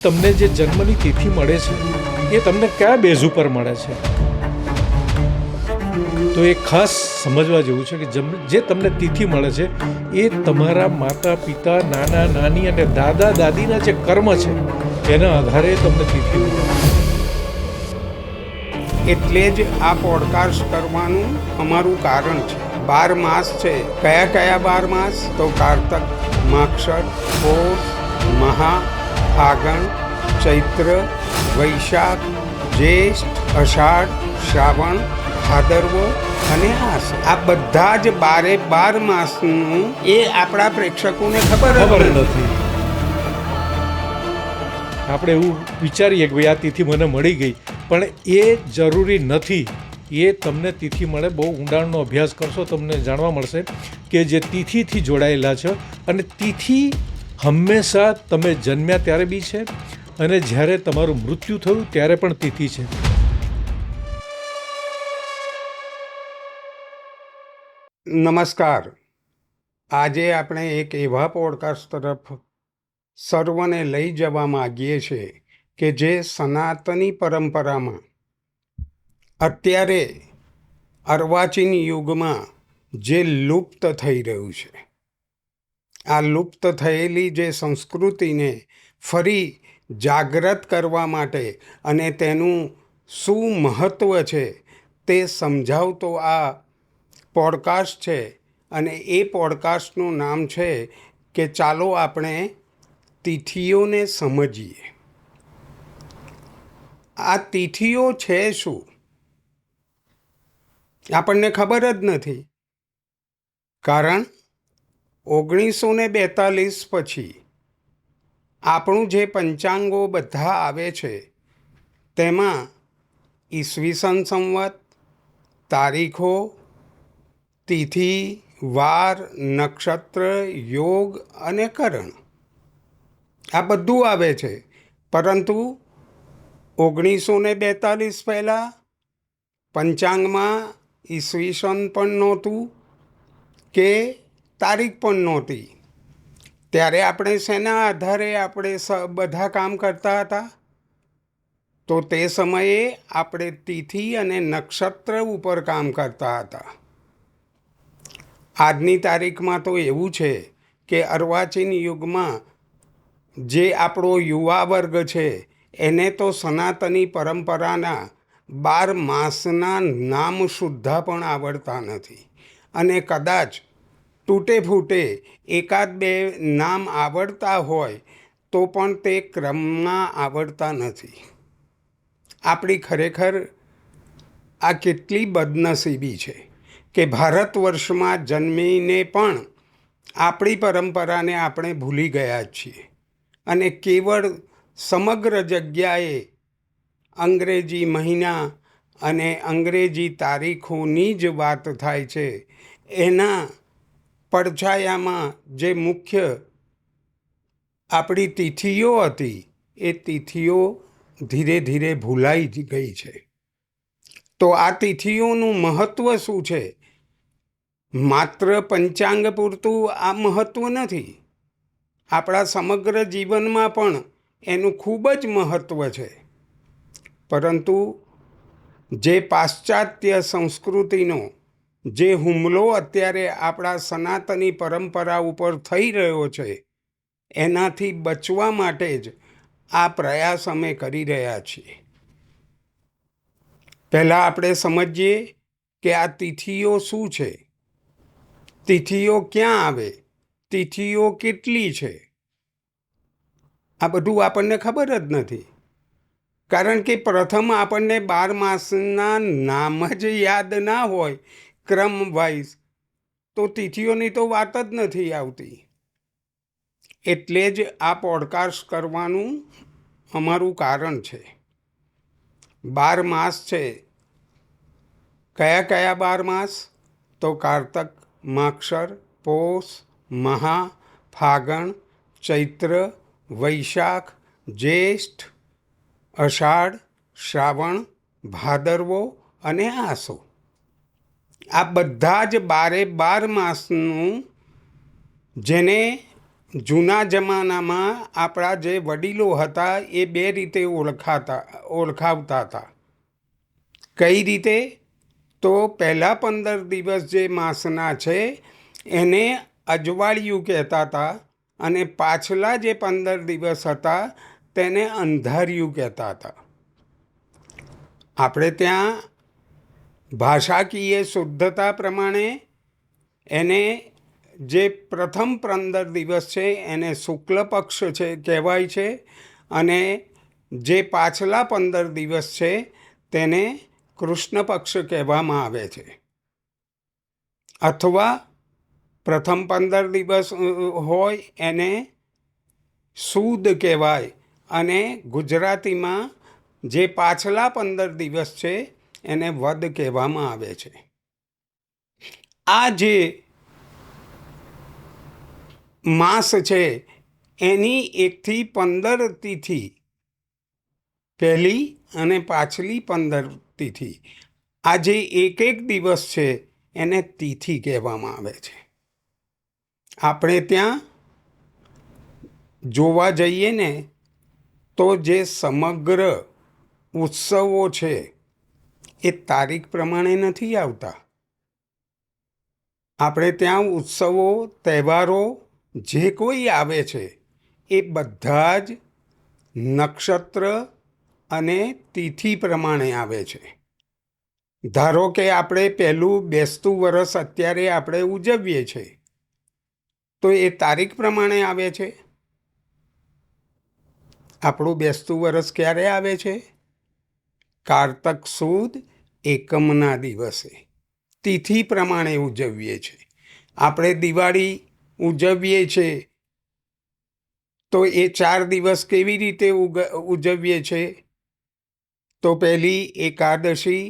તમને જે જન્મની તિથિ મળે છે એ તમને કયા બેઝ ઉપર મળે છે, તો એ ખાસ સમજવા જેવું છે કે જે તમને તિથિ મળે છે એ તમારા માતા પિતા, નાના નાની અને દાદા દાદીના જે કર્મ છે એના આધારે તમને તિથિ મળે. એટલે જ આ પોડકાસ્ટ કરવાનું અમારું કારણ છે. 12 માસ છે. કયા કયા 12 માસ? તો કારતક, માક્ષર, પોષ, મહા, ફાગણ, ચૈત્ર, વૈશાખ, જ્યેષ્ઠ, અષાઢ, શ્રાવણ, ભાદરવો અને આસો. આ બધા જ 12 માસનું એ આપણા પ્રેક્ષકોને ખબર નથી. આપણે એવું વિચારીએ કે ભાઈ આ તિથિ મને મળી ગઈ, પણ એ જરૂરી નથી. એ તમને તિથિ મળે, બહુ ઊંડાણનો અભ્યાસ કરશો તમને જાણવા મળશે કે જે તિથિથી જોડાયેલા છે, અને તિથિ હંમેશા તમે જન્મ્યા ત્યારે બી છે અને જ્યારે તમારું મૃત્યુ થયું ત્યારે પણ તિથિ છે. નમસ્કાર. આજે આપણે એક એવા પોડકાસ્ટ તરફ સર્વને લઈ જવા માગીએ છીએ કે જે સનાતની પરંપરામાં અત્યારે અર્વાચીન યુગમાં જે લુપ્ત થઈ રહ્યું છે, આ લુપ્ત થયેલી જે સંસ્કૃતિને ફરી જાગૃત કરવા માટે અને તેનું શું મહત્ત્વ છે તે સમજાવતો આ પોડકાસ્ટ છે. અને એ પોડકાસ્ટનું નામ છે કે ચાલો આપણે તિથિઓને સમજીએ. આ તિથિઓ છે શું? આપણને ખબર જ નથી. કારણ 1942 પછી આપણું જે પંચાંગો બધા આવે છે તેમાં ઈસવીસન સંવત, તારીખો, તિથિ, વાર, નક્ષત્ર, યોગ અને કરણ આ બધું આવે છે. પરંતુ 1942 પહેલાં પંચાંગમાં ઈસવીસન પણ નહોતું કે તારીખ પણ નહોતી. ત્યારે આપણે શેના આધારે આપણે બધા કામ કરતા હતા? તો તે સમયે આપણે તિથિ અને નક્ષત્ર ઉપર કામ કરતા હતા. આજની તારીખમાં તો એવું છે કે અર્વાચીન યુગમાં જે આપણો યુવા વર્ગ છે એને તો સનાતની પરંપરાના 12 માસના નામ સુદ્ધા પણ આવડતા નથી. અને કદાચ તૂટે ફૂટે એકાદ બે નામ આવડતા હોય તો પણ તે ક્રમમાં આવડતા નથી. આપણી ખરેખર આ કેટલી બદનસીબી છે કે ભારત વર્ષમાં જન્મીને પણ આપણી પરંપરાને આપણે ભૂલી ગયા છીએ અને કેવળ સમગ્ર જગ્યાએ અંગ્રેજી મહિના અને અંગ્રેજી તારીખોની જ વાત થાય છે. એના પડછાયામાં જે મુખ્ય આપણી તિથિઓ હતી એ તિથિઓ ધીરે ધીરે ભૂલાઈ જ ગઈ છે. તો આ તિથિઓનું મહત્ત્વ શું છે? માત્ર પંચાંગ પૂરતું આ મહત્ત્વ નથી. આપણા સમગ્ર જીવનમાં પણ એનું ખૂબ જ મહત્ત્વ છે. પરંતુ જે પાશ્ચાત્ય સંસ્કૃતિનો જે હુમલો અત્યારે આપણા સનાતની પરંપરા ઉપર થઈ રહ્યો છે એનાથી બચવા માટે જ આ પ્રયાસ અમે કરી રહ્યા છીએ. પહેલાં આપણે સમજીએ કે આ તિથિઓ શું છે, તિથિઓ ક્યાં આવે, તિથિઓ કેટલી છે. આ બધું આપણને ખબર જ નથી. કારણ કે પ્રથમ આપણને 12 માસના નામ જ યાદ ના હોય ક્રમ વાઇઝ, તો તિથિઓની તો વાત જ નથી આવતી. એટલે જ આ પોડકાસ્ટ કરવાનું અમારું કારણ છે. 12 માસ છે. કયા કયા 12 માસ? તો કારતક, માક્ષર, પોષ, મહા, ફાગણ, ચૈત્ર, વૈશાખ, જ્યેષ્ઠ, અષાઢ, શ્રાવણ, ભાદરવો અને આસો. આ બધા જ 12 માસનું જેને જૂના જમાનામાં આપણા જે વડીલો હતા એ બે રીતે ઓળખાવતા હતા. કઈ રીતે? તો પહેલાં 15 દિવસ જે માસના છે એને અજવાળિયું કહેતા હતા, અને પાછલા જે 15 દિવસ હતા તેને અંધારિયું કહેતા હતા. આપણે ત્યાં ભાષાકીય શુદ્ધતા પ્રમાણે એને જે પ્રથમ 15 દિવસ છે એને શુક્લ પક્ષ છે કહેવાય છે, અને જે પાછલા 15 દિવસ છે તેને કૃષ્ણ પક્ષ કહેવામાં આવે છે. અથવા પ્રથમ 15 દિવસ હોય એને સુદ કહેવાય, અને ગુજરાતીમાં જે પાછલા 15 દિવસ છે એને વદ કહેવામાં આવે છે. આ જે માસ છે એની 1 થી 15 તિથિ, પહેલી અને પાછલી 15 તિથિ, આ જે એક દિવસ છે એને તિથિ કહેવામાં આવે છે. આપણે ત્યાં જોવા જઈએ ને તો જે સમગ્ર ઉત્સવો છે એ તારીખ પ્રમાણે નથી આવતા. આપણે ત્યાં ઉત્સવો, તહેવારો જે કોઈ આવે છે એ બધા જ નક્ષત્ર અને તિથિ પ્રમાણે આવે છે. ધારો કે આપણે પહેલું બેસતું વરસ અત્યારે આપણે ઉજવીએ છીએ તો એ તારીખ પ્રમાણે આવે છે. આપણું બેસતું વરસ ક્યારે આવે છે? કારતક સુદ એકમના દિવસે, તિથિ પ્રમાણે ઉજવીએ છીએ. આપણે દિવાળી ઉજવીએ છીએ તો એ 4 દિવસ કેવી રીતે ઉજવીએ છીએ? તો પહેલી એકાદશી,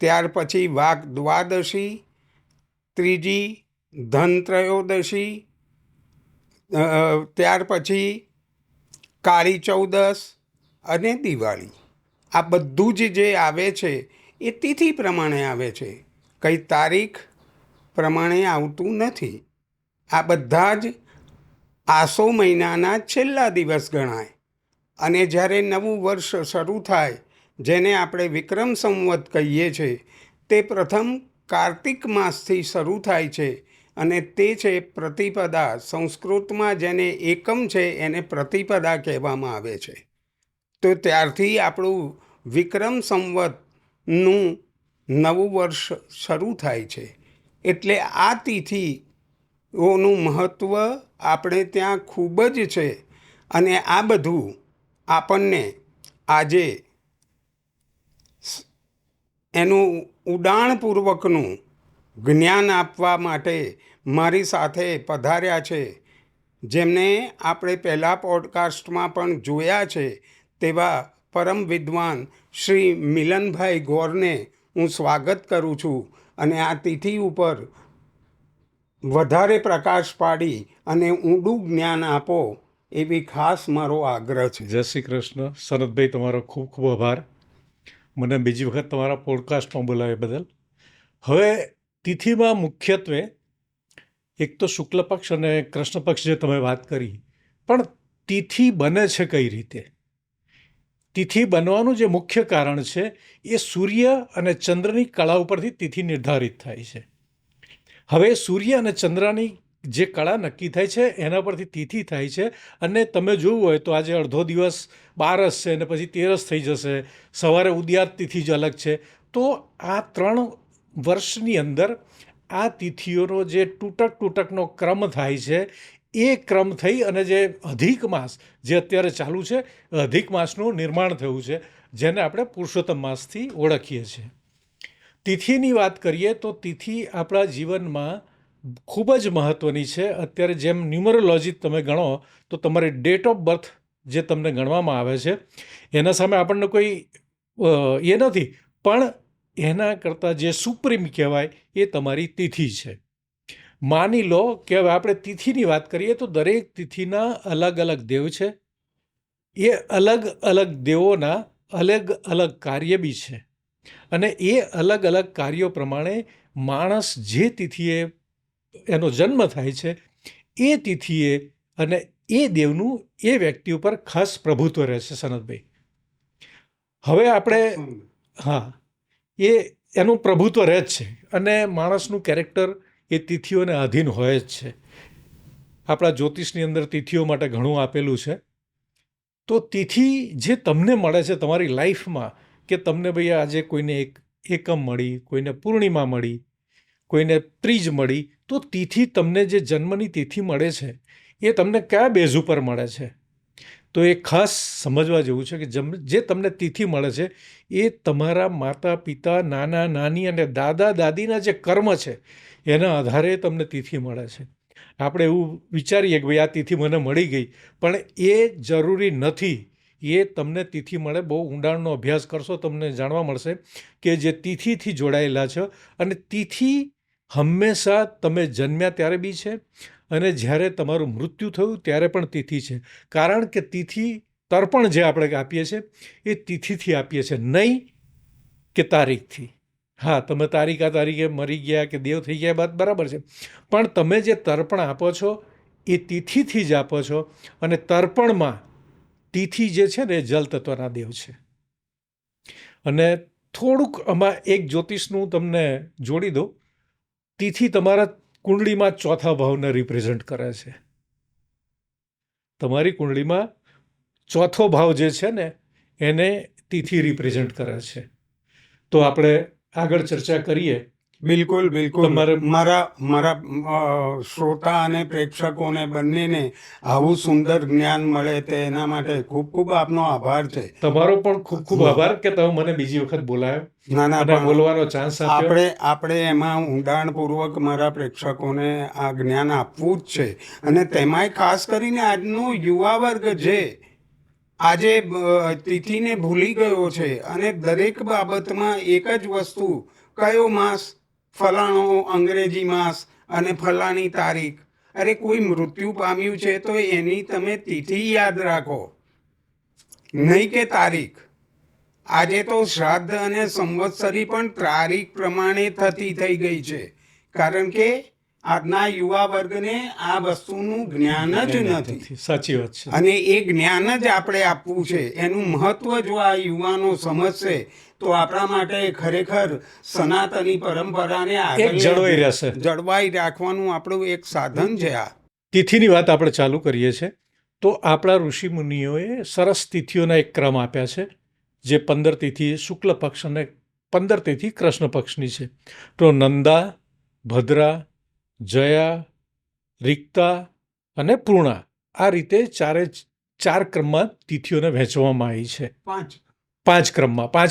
ત્યાર પછી વાઘ દ્વાદશી, ત્રીજી ધનત્રયોદશી, ત્યાર પછી કાળી ચૌદશ અને દિવાળી. આ બધું જ જે આવે છે એ તિથિ પ્રમાણે આવે છે, કંઈ તારીખ પ્રમાણે આવતું નથી. આ બધા જ આસો મહિનાના છેલ્લા દિવસ ગણાય. અને જ્યારે નવું વર્ષ શરૂ થાય, જેને આપણે વિક્રમ સંવત કહીએ છીએ, તે પ્રથમ કાર્તિક માસથી શરૂ થાય છે, અને તે છે પ્રતિપદા. સંસ્કૃતમાં જેને એકમ છે એને પ્રતિપદા કહેવામાં આવે છે. તો ત્યારથી આપણું વિક્રમ સંવતનું નવું વર્ષ શરૂ થાય છે. એટલે આ તિથિઓનું મહત્ત્વ આપણે ત્યાં ખૂબ જ છે. અને આ બધું આપણને આજે એનું ઊંડાણપૂર્વકનું જ્ઞાન આપવા માટે મારી સાથે પધાર્યા છે, જેમને આપણે પહેલાં પોડકાસ્ટમાં પણ જોયા છે, તેવા પરમ વિદ્વાન શ્રી મિલનભાઈ ગોરને હું સ્વાગત કરું છું. અને આ તિથિ ઉપર વધારે પ્રકાશ પાડી અને ઊંડું જ્ઞાન આપો એવી ખાસ મારો આગ્રહ છે. જય શ્રી કૃષ્ણ. સનતભાઈ, તમારો ખૂબ ખૂબ આભાર મને બીજી વખત તમારા પોડકાસ્ટમાં બોલાવ્યા બદલ. હવે તિથિમાં મુખ્યત્વે એક તો શુક્લ પક્ષ અને કૃષ્ણ પક્ષ જે તમે વાત કરી, પણ તિથિ બને છે કઈ રીતે? તિથિ બનવાનું જે મુખ્ય કારણ છે એ સૂર્ય અને ચંદ્રની કળા ઉપરથી તિથિ નિર્ધારિત થાય છે. હવે સૂર્ય અને ચંદ્રની જે કળા નક્કી થાય છે એના પરથી તિથિ થાય છે. અને તમે જોયું હોય તો આજે અડધો દિવસ 12 છે અને પછી 13 થઈ જશે, સવારે ઉદયાત તિથિ જ અલગ છે. તો આ 3 વર્ષની અંદર આ તિથિઓનો જે તૂટકનો ક્રમ થાય છે, એ ક્રમ થઈ અને જે અધિક માસ જે અત્યારે ચાલુ છે, અધિક માસનું નિર્માણ થયું છે, જેને આપણે પુરુષોત્તમ માસથી ઓળખીએ છીએ. તિથિની વાત કરીએ તો તિથિ આપણા જીવનમાં ખૂબ જ મહત્ત્વની છે. અત્યારે જેમ ન્યુમરોલોજી તમે ગણો તો તમારી ડેટ ઓફ બર્થ જે તમને ગણવામાં આવે છે એના સામે આપણને કોઈ એ નથી, પણ એના કરતાં જે સુપ્રીમ કહેવાય એ તમારી તિથિ છે. માની લો કે હવે આપણે તિથિની વાત કરીએ તો દરેક તિથિના અલગ અલગ દેવ છે. એ અલગ અલગ દેવોના અલગ અલગ કાર્ય બી છે, અને એ અલગ અલગ કાર્યો પ્રમાણે માણસ જે તિથિએ એનો જન્મ થાય છે એ તિથિએ અને એ દેવનું એ વ્યક્તિ ઉપર ખાસ પ્રભુત્વ રહે છે સનતભાઈ. હવે આપણે હા એનું પ્રભુત્વ રહે જ છે અને માણસનું કેરેક્ટર એ તિથિઓને આધીન હોય જ છે. આપણા જ્યોતિષની અંદર તિથિઓ માટે ઘણું આપેલું છે. તો તિથિ જે તમને મળે છે તમારી લાઈફમાં, કે તમને ભાઈ આજે કોઈને એકમ મળી, કોઈને પૂર્ણિમા મળી, કોઈને ત્રીજ મળી, તો તિથિ તમને જે જન્મની તિથિ મળે છે એ તમને કયા બેઝ ઉપર મળે છે? તો એ ખાસ સમજવા જેવું છે કે જે તમને તિથિ મળે છે એ તમારા માતા પિતા, નાના નાની અને દાદા દાદીના જે કર્મ છે એના આધારે તમને તિથિ મળે છે. આપણે એવું વિચારીએ કે ભાઈ આ તિથિ મને મળી ગઈ, પણ એ જરૂરી નથી. એ તમને તિથિ મળે, બહુ ઊંડાણનો અભ્યાસ કરશો તમને જાણવા મળશે કે જે તિથિથી જોડાયેલા છે. અને તિથિ હંમેશા તમે જન્મ્યા ત્યારે બી છે અને જ્યારે તમારું મૃત્યુ થયું ત્યારે પણ તિથિ છે. કારણ કે તિથિ તર્પણ જે આપણે આપીએ છીએ એ તિથિથી આપીએ છીએ, નહીં કે તારીખથી. હા, તમે તારીખ આ તારીખે મરી ગયા કે દેવ થઈ ગયા વાત બરાબર છે, પણ તમે જે તર્પણ આપો છો એ તિથિથી જ આપો છો. અને તર્પણમાં તિથિ જે છે ને એ જલ તત્વના દેવ છે. અને થોડુંક આમાં એક જ્યોતિષનું તમને જોડી દઉં. તિથિ તમારા કુંડળીમાં ચોથા ભાવને રિપ્રેઝન્ટ કરે છે. તમારી કુંડળીમાં ચોથો ભાવ જે છે ને એને તિથિ રિપ્રેઝન્ટ કરે છે. તો આપણે આગળ ચર્ચા કરીએ. બિલકુલ બિલકુલ. તમારે- મારા શ્રોતા અને પ્રેક્ષકોને બંનેને આવું સુંદર જ્ઞાન મળે તે એના માટે ખૂબ ખૂબ આપનો આભાર છે. તમારો પણ ખૂબ ખૂબ આભાર કે તમે મને બીજી વખત બોલાયો ના ના, અને પણ બોલવાનો ચાન્સ આપ્યો. આપણે એમાં ઊંડાણપૂર્વક મારા પ્રેક્ષકોને આ જ્ઞાન આપવું જ છે. અને તેમાંય ખાસ કરીને આજનો યુવા વર્ગ જે આજે તિથિને ભૂલી ગયો છે અને દરેક બાબતમાં એક જ વસ્તુ, કયો માસ, ફલાણો અંગ્રેજી માસ અને ફલાણી તારીખ. અરે કોઈ મૃત્યુ પામ્યું છે તો એની તમે તિથિ યાદ રાખો, નહીં કે તારીખ. આજે તો શ્રાદ્ધ અને સંવત્સરી પણ તારીખ પ્રમાણે થતી થઈ ગઈ છે, કારણ કે આજના યુવા વર્ગને આ વસ્તુનું જ્ઞાન જ નથી. સાચી વાત છે. અને એ જ્ઞાન જ આપણે આપવું છે. એનું મહત્વ જો આ યુવાનો સમજશે તો આપણા માટે ખરેખર સનાતની પરંપરાને એક જળવાઈ રહેશે. જળવાઈ રાખવાનું આપણું એક સાધન છે આ. તિથિની વાત આપણે ચાલુ કરીએ છીએ તો આપણા ઋષિ મુનિઓએ સરસ તિથિઓના એક ક્રમ આપ્યા છે, જે 15 તિથિ શુક્લ પક્ષ અને 15 તિથિ કૃષ્ણ પક્ષની છે. તો નંદા, ભદ્રા, જયા, રિક્તા અને પૂર્ણા, આ રીતે ચાર ક્રમમાં તિથિઓને વહેંચવામાં આવી છે. પાંચ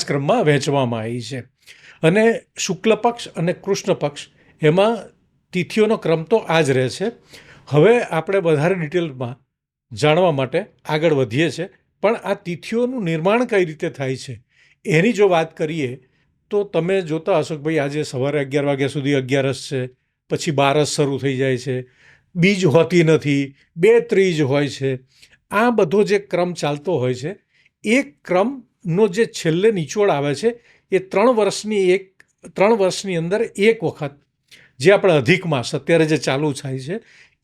ક્રમમાં વહેંચવામાં આવી છે. અને શુક્લ પક્ષ અને કૃષ્ણ પક્ષ એમાં તિથિઓનો ક્રમ તો આ જ રહે છે. હવે આપણે વધારે ડિટેલમાં જાણવા માટે આગળ વધીએ છીએ, પણ આ તિથિઓનું નિર્માણ કઈ રીતે થાય છે એની જો વાત કરીએ તો તમે જોતા હશો કે ભાઈ આજે સવારે 11 વાગ્યા સુધી 11 છે, પછી 12 શરૂ થઈ જાય છે, બીજ હોતી નથી, 2 ત્રીજ હોય છે. આ બધો જે ક્રમ ચાલતો હોય છે એ ક્રમનો જે છેલ્લે નિચોડ આવે છે એ 3 વર્ષની અંદર એક વખત જે આપણે અધિક માસ અત્યારે જે ચાલુ થાય છે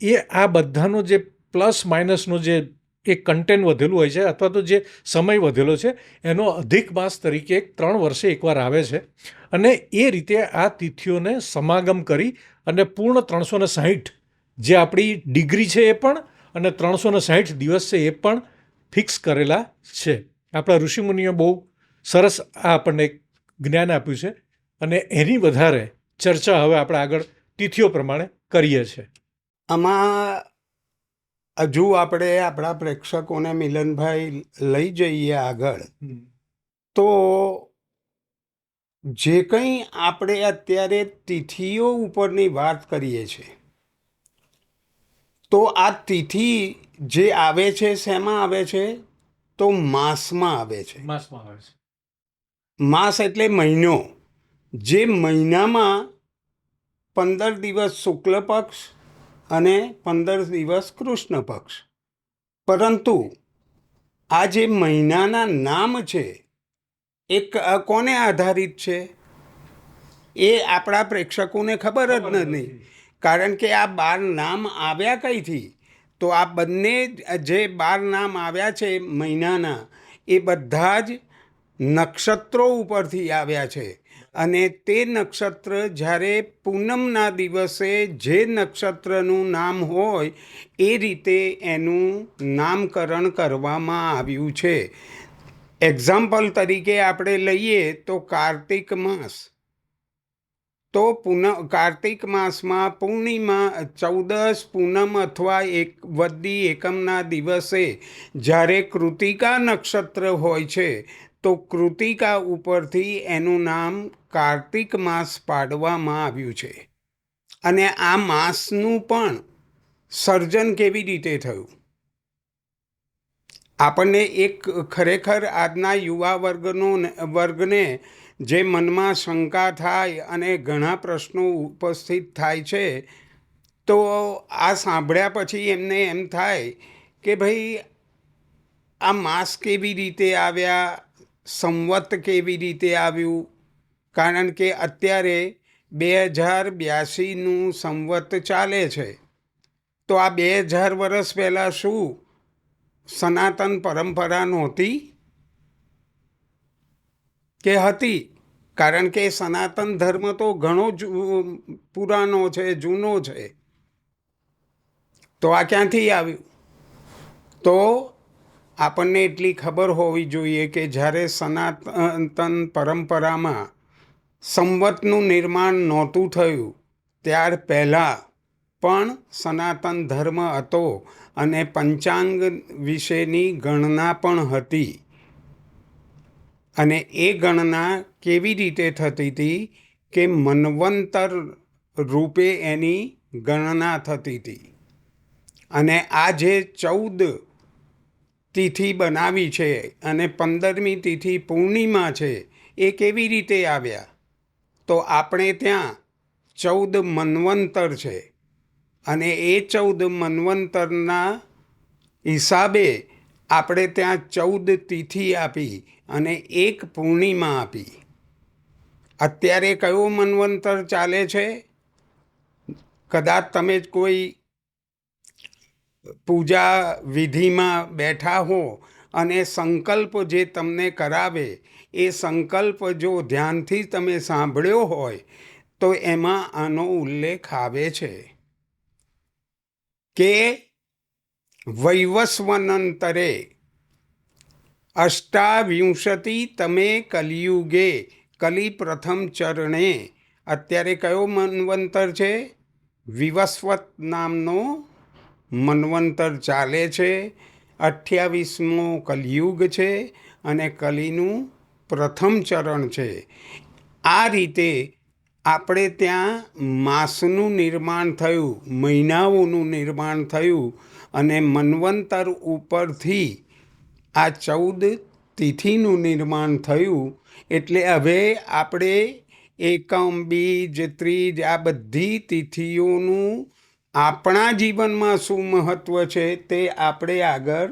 એ આ બધાનો જે પ્લસ માઇનસનો જે એક કન્ટેન્ટ વધેલું હોય છે અથવા તો જે સમય વધેલો છે એનો અધિક માસ તરીકે 3 વર્ષે એકવાર આવે છે. અને એ રીતે આ તિથિઓને સમાગમ કરી અને પૂર્ણ 360 જે આપણી ડિગ્રી છે એ પણ અને 360 દિવસ છે એ પણ ફિક્સ કરેલા છે. આપણા ઋષિમુનિઓ બહુ સરસ આ આપણને જ્ઞાન આપ્યું છે અને એની વધારે ચર્ચા હવે આપણે આગળ તિથિઓ પ્રમાણે કરીએ છીએ. આમાં હજુ આપણે આપણા પ્રેક્ષકોને મિલનભાઈ લઈ જઈએ આગળ, તો જે કંઈ આપણે અત્યારે તિથિઓ ઉપરની વાત કરીએ છીએ, તો આ તિથિ જે આવે છે શેમાં આવે છે? તો માસમાં આવે છે. માસ એટલે મહિનો. જે મહિનામાં 15 દિવસ શુક્લ પક્ષ અને 15 દિવસ કૃષ્ણ પક્ષ. પરંતુ આ જે મહિનાના નામ છે એ કોને આધારિત છે એ આપણા પ્રેક્ષકોને ખબર જ નથી. કારણ કે આ 12 નામ આવ્યા કઈથી? તો આ બંને જે 12 નામ આવ્યા છે મહિનાના, એ બધા જ નક્ષત્રો ઉપરથી આવ્યા છે. અને તે નક્ષત્ર જ્યારે પૂનમના દિવસે જે નક્ષત્રનું નામ હોય એ રીતે એનું નામકરણ કરવામાં આવ્યું છે. એક્ઝામ્પલ તરીકે આપણે લઈએ તો કાર્તિક માસ. તો કાર્તિક માસમાં પૂર્ણિમા, ચૌદસ, પૂનમ અથવા વદ્દી એકમના દિવસે જ્યારે કૃતિકા નક્ષત્ર હોય છે તો કૃતિકા ઉપરથી એનું નામ કાર્તિક માસ પાડવામાં આવ્યું છે. અને આ માસનું પણ સર્જન કેવી રીતે થયું? આપણને એક ખરેખર આજના યુવા વર્ગને જે મનમાં શંકા થાય અને ઘણા પ્રશ્નો ઉપસ્થિત થાય છે, તો આ સાંભળ્યા પછી એમને એમ થાય કે ભાઈ આ માસ કેવી રીતે આવ્યા, સંવત કેવી રીતે આવ્યું? કારણ કે અત્યારે 2082નું સંવત ચાલે છે. તો આ 2000 વર્ષ પહેલાં શું સનાતન પરંપરા નહોતી કે હતી? કારણ કે સનાતન ધર્મ તો ઘણો પુરાનો છે, જૂનો છે. તો આ ક્યાંથી આવ્યું? તો આપણને એટલી ખબર હોવી જોઈએ કે જ્યારે સનાતન પરંપરામાં સંવતનું નિર્માણ નહોતું થયું ત્યાર પહેલાં પણ સનાતન ધર્મ હતો અને પંચાંગ વિશેની ગણના પણ હતી. અને એ ગણના કેવી રીતે થતી હતી કે મન્વંતર રૂપે એની ગણના થતી હતી. અને આ જે 14 તિથિ બનાવી છે અને 15મી તિથિ પૂર્ણિમા છે, એ કેવી રીતે આવ્યા? તો આપણે ત્યાં 14 મન્વંતર છે અને એ 14 મન્વંતરના હિસાબે આપણે ત્યાં 14 તિથિ આપી અને એક પૂર્ણિમા આપી. અત્યારે કયો મન્વંતર ચાલે છે? કદાચ તમે કોઈ પૂજા વિધિમાં બેઠા હો અને સંકલ્પ જે તમને કરાવે એ સંકલ્પ જો ધ્યાનથી તમે સાંભળ્યો હોય તો એમાં આનો ઉલ્લેખ આવે છે કે વૈવસ્વનંતરે અષ્ટાવિંશતિ તમે કલિયુગે કલિ પ્રથમ ચરણે. અત્યારે કયો મન્વંતર છે? વિવસ્વત નામનો મન્વંતર ચાલે છે. 28મો કલિયુગ છે અને કલિનું પ્રથમ ચરણ છે. આ રીતે આપણે ત્યાં માસનું નિર્માણ થયું, મહિનાઓનું નિર્માણ થયું અને મન્વંતર ઉપરથી આ 14 તિથિનું નિર્માણ થયું. એટલે હવે આપણે એકમ, બીજ, ત્રીજ આ બધી તિથિઓનું આપણા જીવનમાં શું મહત્ત્વ છે તે આપણે આગળ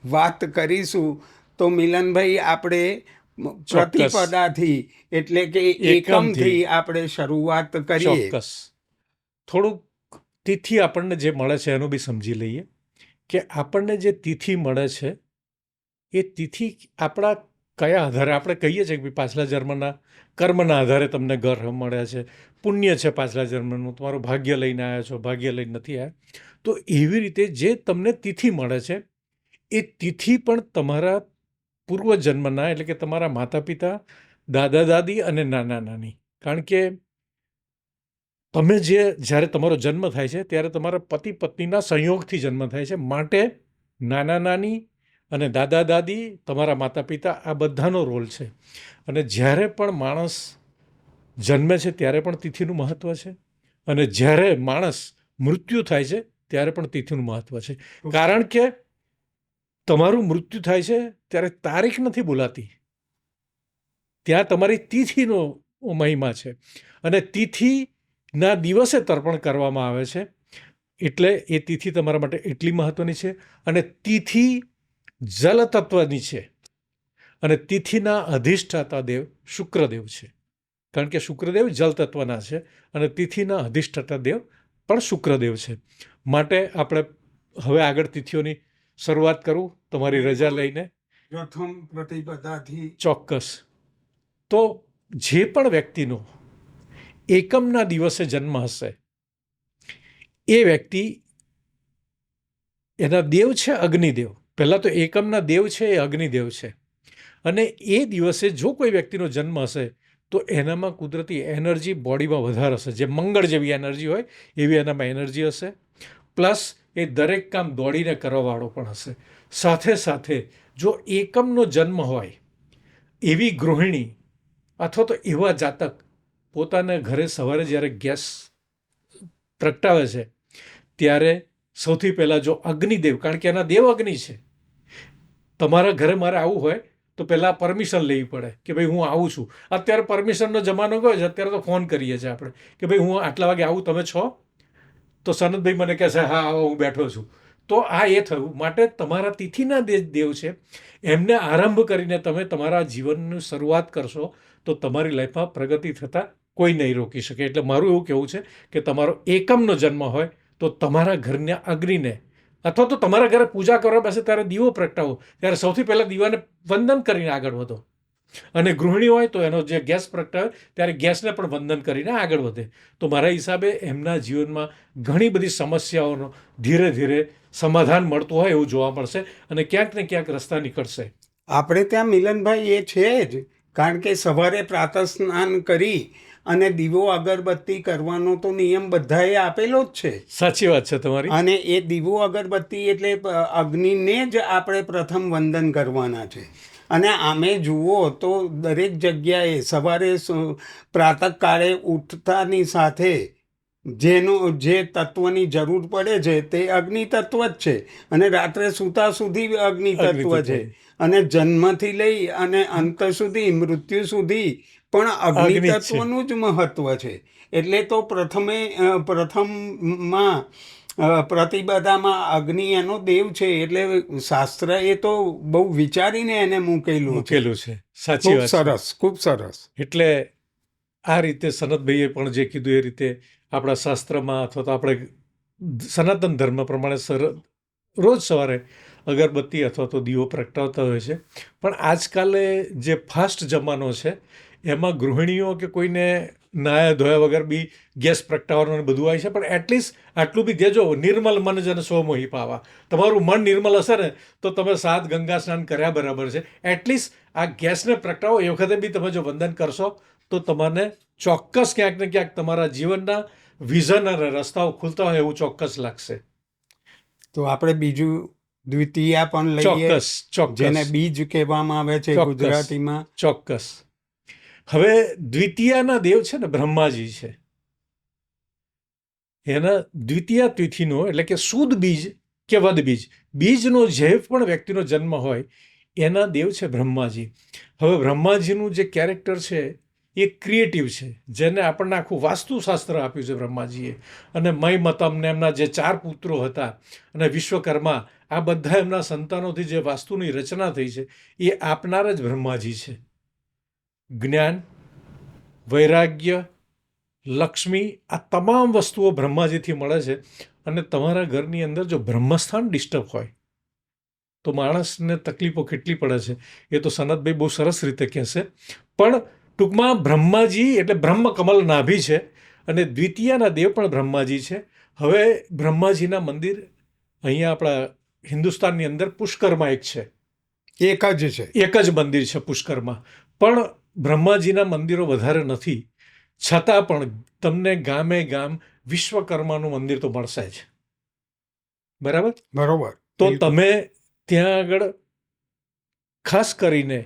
વાત કરીશું. તો મિલનભાઈ, આપણે પ્રતિપદાથી એટલે કે એકમથી આપણે શરૂઆત કરીએ. ચોક્કસ. થોડુંક તિથિ આપણને જે મળે છે એનું બી સમજી લઈએ કે આપણને જે તિથિ મળે છે એ તિથિ આપણા કયા આધારે? આપણે કહીએ છીએ કે પાછલા જન્મના કર્મના આધારે તમને ઘર મળ્યા છે, પુણ્ય છે પાછલા જન્મનું, તમારું ભાગ્ય લઈને આવ્યા છો, ભાગ્ય લઈને નથી આવ્યા. તો એવી રીતે જે તમને તિથિ મળે છે એ તિથિ પણ તમારા પૂર્વજન્મના, એટલે કે તમારા માતા પિતા, દાદા દાદી અને નાના નાની. કારણ કે તમે જ્યારે તમારો જન્મ થાય છે ત્યારે તમારા પતિ પત્નીના સંયોગથી જન્મ થાય છે. માટે નાના નાની અને દાદા દાદી, તમારા માતા પિતા, આ બધાનો રોલ છે. અને જ્યારે પણ માણસ જન્મે છે ત્યારે પણ તિથિનું મહત્ત્વ છે અને જ્યારે માણસ મૃત્યુ થાય છે ત્યારે પણ તિથિનું મહત્ત્વ છે. કારણ કે તમારું મૃત્યુ થાય છે ત્યારે તારીખ નથી બોલાતી, ત્યાં તમારી તિથિનો મહિમા છે અને તિથિના દિવસે તર્પણ કરવામાં આવે છે. એટલે એ તિથિ તમારા માટે એટલી મહત્ત્વની છે. અને તિથિ જલ તત્વની છે અને તિથિના અધિષ્ઠાતા દેવ શુક્રદેવ છે. કારણ કે શુક્રદેવ જલ તત્વના છે અને તિથિના અધિષ્ઠાતા દેવ પણ શુક્રદેવ છે. માટે આપણે હવે આગળ તિથિઓની શરૂઆત કરું તમારી રજા લઈને. પ્રથમ પ્રતિપદાથી ચોક્કસ. તો જે પણ વ્યક્તિનો એકમના દિવસે જન્મ હશે એ વ્યક્તિ, એના દેવ છે અગ્નિદેવ. પહેલાં તો એકમના દેવ છે એ અગ્નિદેવ છે. અને એ દિવસે જો કોઈ વ્યક્તિનો જન્મ હશે તો એનામાં કુદરતી એનર્જી બોડીમાં વધારે હશે. જે મંગળ જેવી એનર્જી હોય એવી એનામાં એનર્જી હશે. પ્લસ એ દરેક કામ દોડીને કરવાવાળો પણ હશે. સાથે સાથે જો એકમનો જન્મ હોય એવી ગૃહિણી અથવા તો એવા જાતક પોતાના ઘરે સવારે જ્યારે ગેસ પ્રગટાવે છે ત્યારે સૌથી પહેલાં જો અગ્નિદેવ, કારણ કે એના દેવ અગ્નિ છે, તમારા ઘરે મારે આવવું હોય તો પહેલાં પરમિશન લેવી પડે કે ભાઈ હું આવું છું. અત્યારે પરમિશનનો જમાનો ગયો છે. અત્યારે તો ફોન કરીએ છીએ આપણે કે ભાઈ હું આટલા વાગે આવું, તમે છો? તો સનતભાઈ મને કહેશે હા આવો, હું બેઠો છું. તો આ એ થયું. માટે તમારા તિથિના દેવ છે એમને આરંભ કરીને તમે તમારા જીવનની શરૂઆત કરશો તો તમારી લાઈફમાં પ્રગતિ થતાં કોઈ નહીં રોકી શકે. એટલે મારું એવું કહેવું છે કે તમારો એકમનો જન્મ હોય તો તમારા ઘરના અગ્નિને, અથવા તો તમારા ઘરે પૂજા કરવા બેસે ત્યારે દીવો પ્રગટાવો, ત્યારે સૌથી પહેલાં દીવાને વંદન કરીને આગળ વધો. અને ગૃહિણી હોય તો એનો જે ગેસ પ્રગટાવે ત્યારે ગેસને પણ વંદન કરીને આગળ વધે. તો મારા હિસાબે એમના જીવનમાં ઘણી બધી સમસ્યાઓનો ધીરે ધીરે સમાધાન મળતું હોય એવું જોવા મળશે અને ક્યાંક ને ક્યાંક રસ્તા નીકળશે. આપણે ત્યાં મિલનભાઈ એ છે જ, કારણ કે સવારે પ્રાતઃ સ્નાન કરી અને દીવો અગરબત્તી કરવાનો તો નિયમ બધાએ આપેલો જ છે. સાચી વાત છે તમારી. અને એ દીવો અગરબત્તી એટલે અગ્નિને જ આપણે પ્રથમ વંદન કરવાના છે. અને આમે જુઓ તો દરેક જગ્યાએ સવારે પ્રાતઃકાળે ઉઠતાની સાથે જે તત્વની જરૂર પડે છે તે અગ્નિ તત્વ જ છે. અને રાત્રે સૂતા સુધી અગ્નિ તત્વ છે. અને જન્મથી લઈ અને અંત સુધી, મૃત્યુ સુધી પણ અગ્નિ તત્વનું જ મહત્વ છે. એટલે તો પ્રથમમાં પ્રતિપદામાં અગ્નિ એનો દેવ છે. એટલે શાસ્ત્ર એ તો બહુ વિચારીને એને મૂકેલું છે. સાચી વાત. સરસ, ખૂબ સરસ. એટલે આ રીતે સનતભાઈએ પણ જે કીધું એ રીતે આપણા શાસ્ત્રમાં અથવા તો આપણે સનાતન ધર્મ પ્રમાણે રોજ સવારે અગરબત્તી અથવા તો દીવો પ્રગટાવતા હોય છે. પણ આજકાલે જે ફાસ્ટ જમાનો છે એમાં ગૃહિણીઓ કે કોઈને નાયા ધોયા વગર બી ગેસ પ્રગટાવવાનું બધું આવે છે. પણ એટલીસ્ટ આટલું બી દેજો, નિર્મલ મન જન સો મોહી પાવા. તમારું મન નિર્મલ હશે ને તો તમે 7 ગંગા સ્નાન કર્યા બરાબર છે. એટલીસ્ટ આ ગેસને પ્રગટાવો એ વખતે બી તમે જો વંદન કરશો તો તમને ચોક્કસ ક્યાંક ને ક્યાંક તમારા જીવનના વિઝન અને રસ્તાઓ ખુલતા હોય એવું ચોક્કસ લાગશે. તો આપણે બીજું દ્વિતીયા પણ લઈએ. ચોક્કસ. જેને બીજ કહેવામાં આવે છે ગુજરાતીમાં. ચોક્કસ. હવે દ્વિતીયાના દેવ છે ને બ્રહ્માજી છે. એના દ્વિતીયા તિથિનો એટલે કે સુદ બીજ કે વદ બીજ, બીજનો જે પણ વ્યક્તિનો જન્મ હોય એના દેવ છે બ્રહ્માજી. હવે બ્રહ્માજીનું જે કેરેક્ટર છે એ ક્રિએટિવ છે, જેને આપણને આખું વાસ્તુશાસ્ત્ર આપ્યું છે બ્રહ્માજીએ. અને મય મતમને એમના જે 4 પુત્રો હતા અને વિશ્વકર્મા, આ બધા એમના સંતાનોથી જે વાસ્તુની રચના થઈ છે એ આપનાર જ બ્રહ્માજી છે. જ્ઞાન, વૈરાગ્ય, લક્ષ્મી, આ તમામ વસ્તુઓ બ્રહ્માજીથી મળે છે. અને તમારા ઘરની અંદર જો બ્રહ્મસ્થાન ડિસ્ટર્બ હોય તો માણસને તકલીફો કેટલી પડે છે એ તો સનતભાઈ બહુ સરસ રીતે કહેશે. પણ ટૂંકમાં બ્રહ્માજી એટલે બ્રહ્મ કમલ નાભી છે અને દ્વિતીયાના દેવ પણ બ્રહ્માજી છે. હવે બ્રહ્માજીના મંદિર અહીંયા આપણા હિન્દુસ્તાનની અંદર પુષ્કરમાં એક છે. એક જ મંદિર છે પુષ્કરમાં. પણ બ્રહ્માજીના મંદિરો વધારે નથી, છતાં પણ તમને ગામે ગામ વિશ્વકર્માનું મંદિર તો મળશે જ. બરાબર. તો તમે ત્યાં આગળ ખાસ કરીને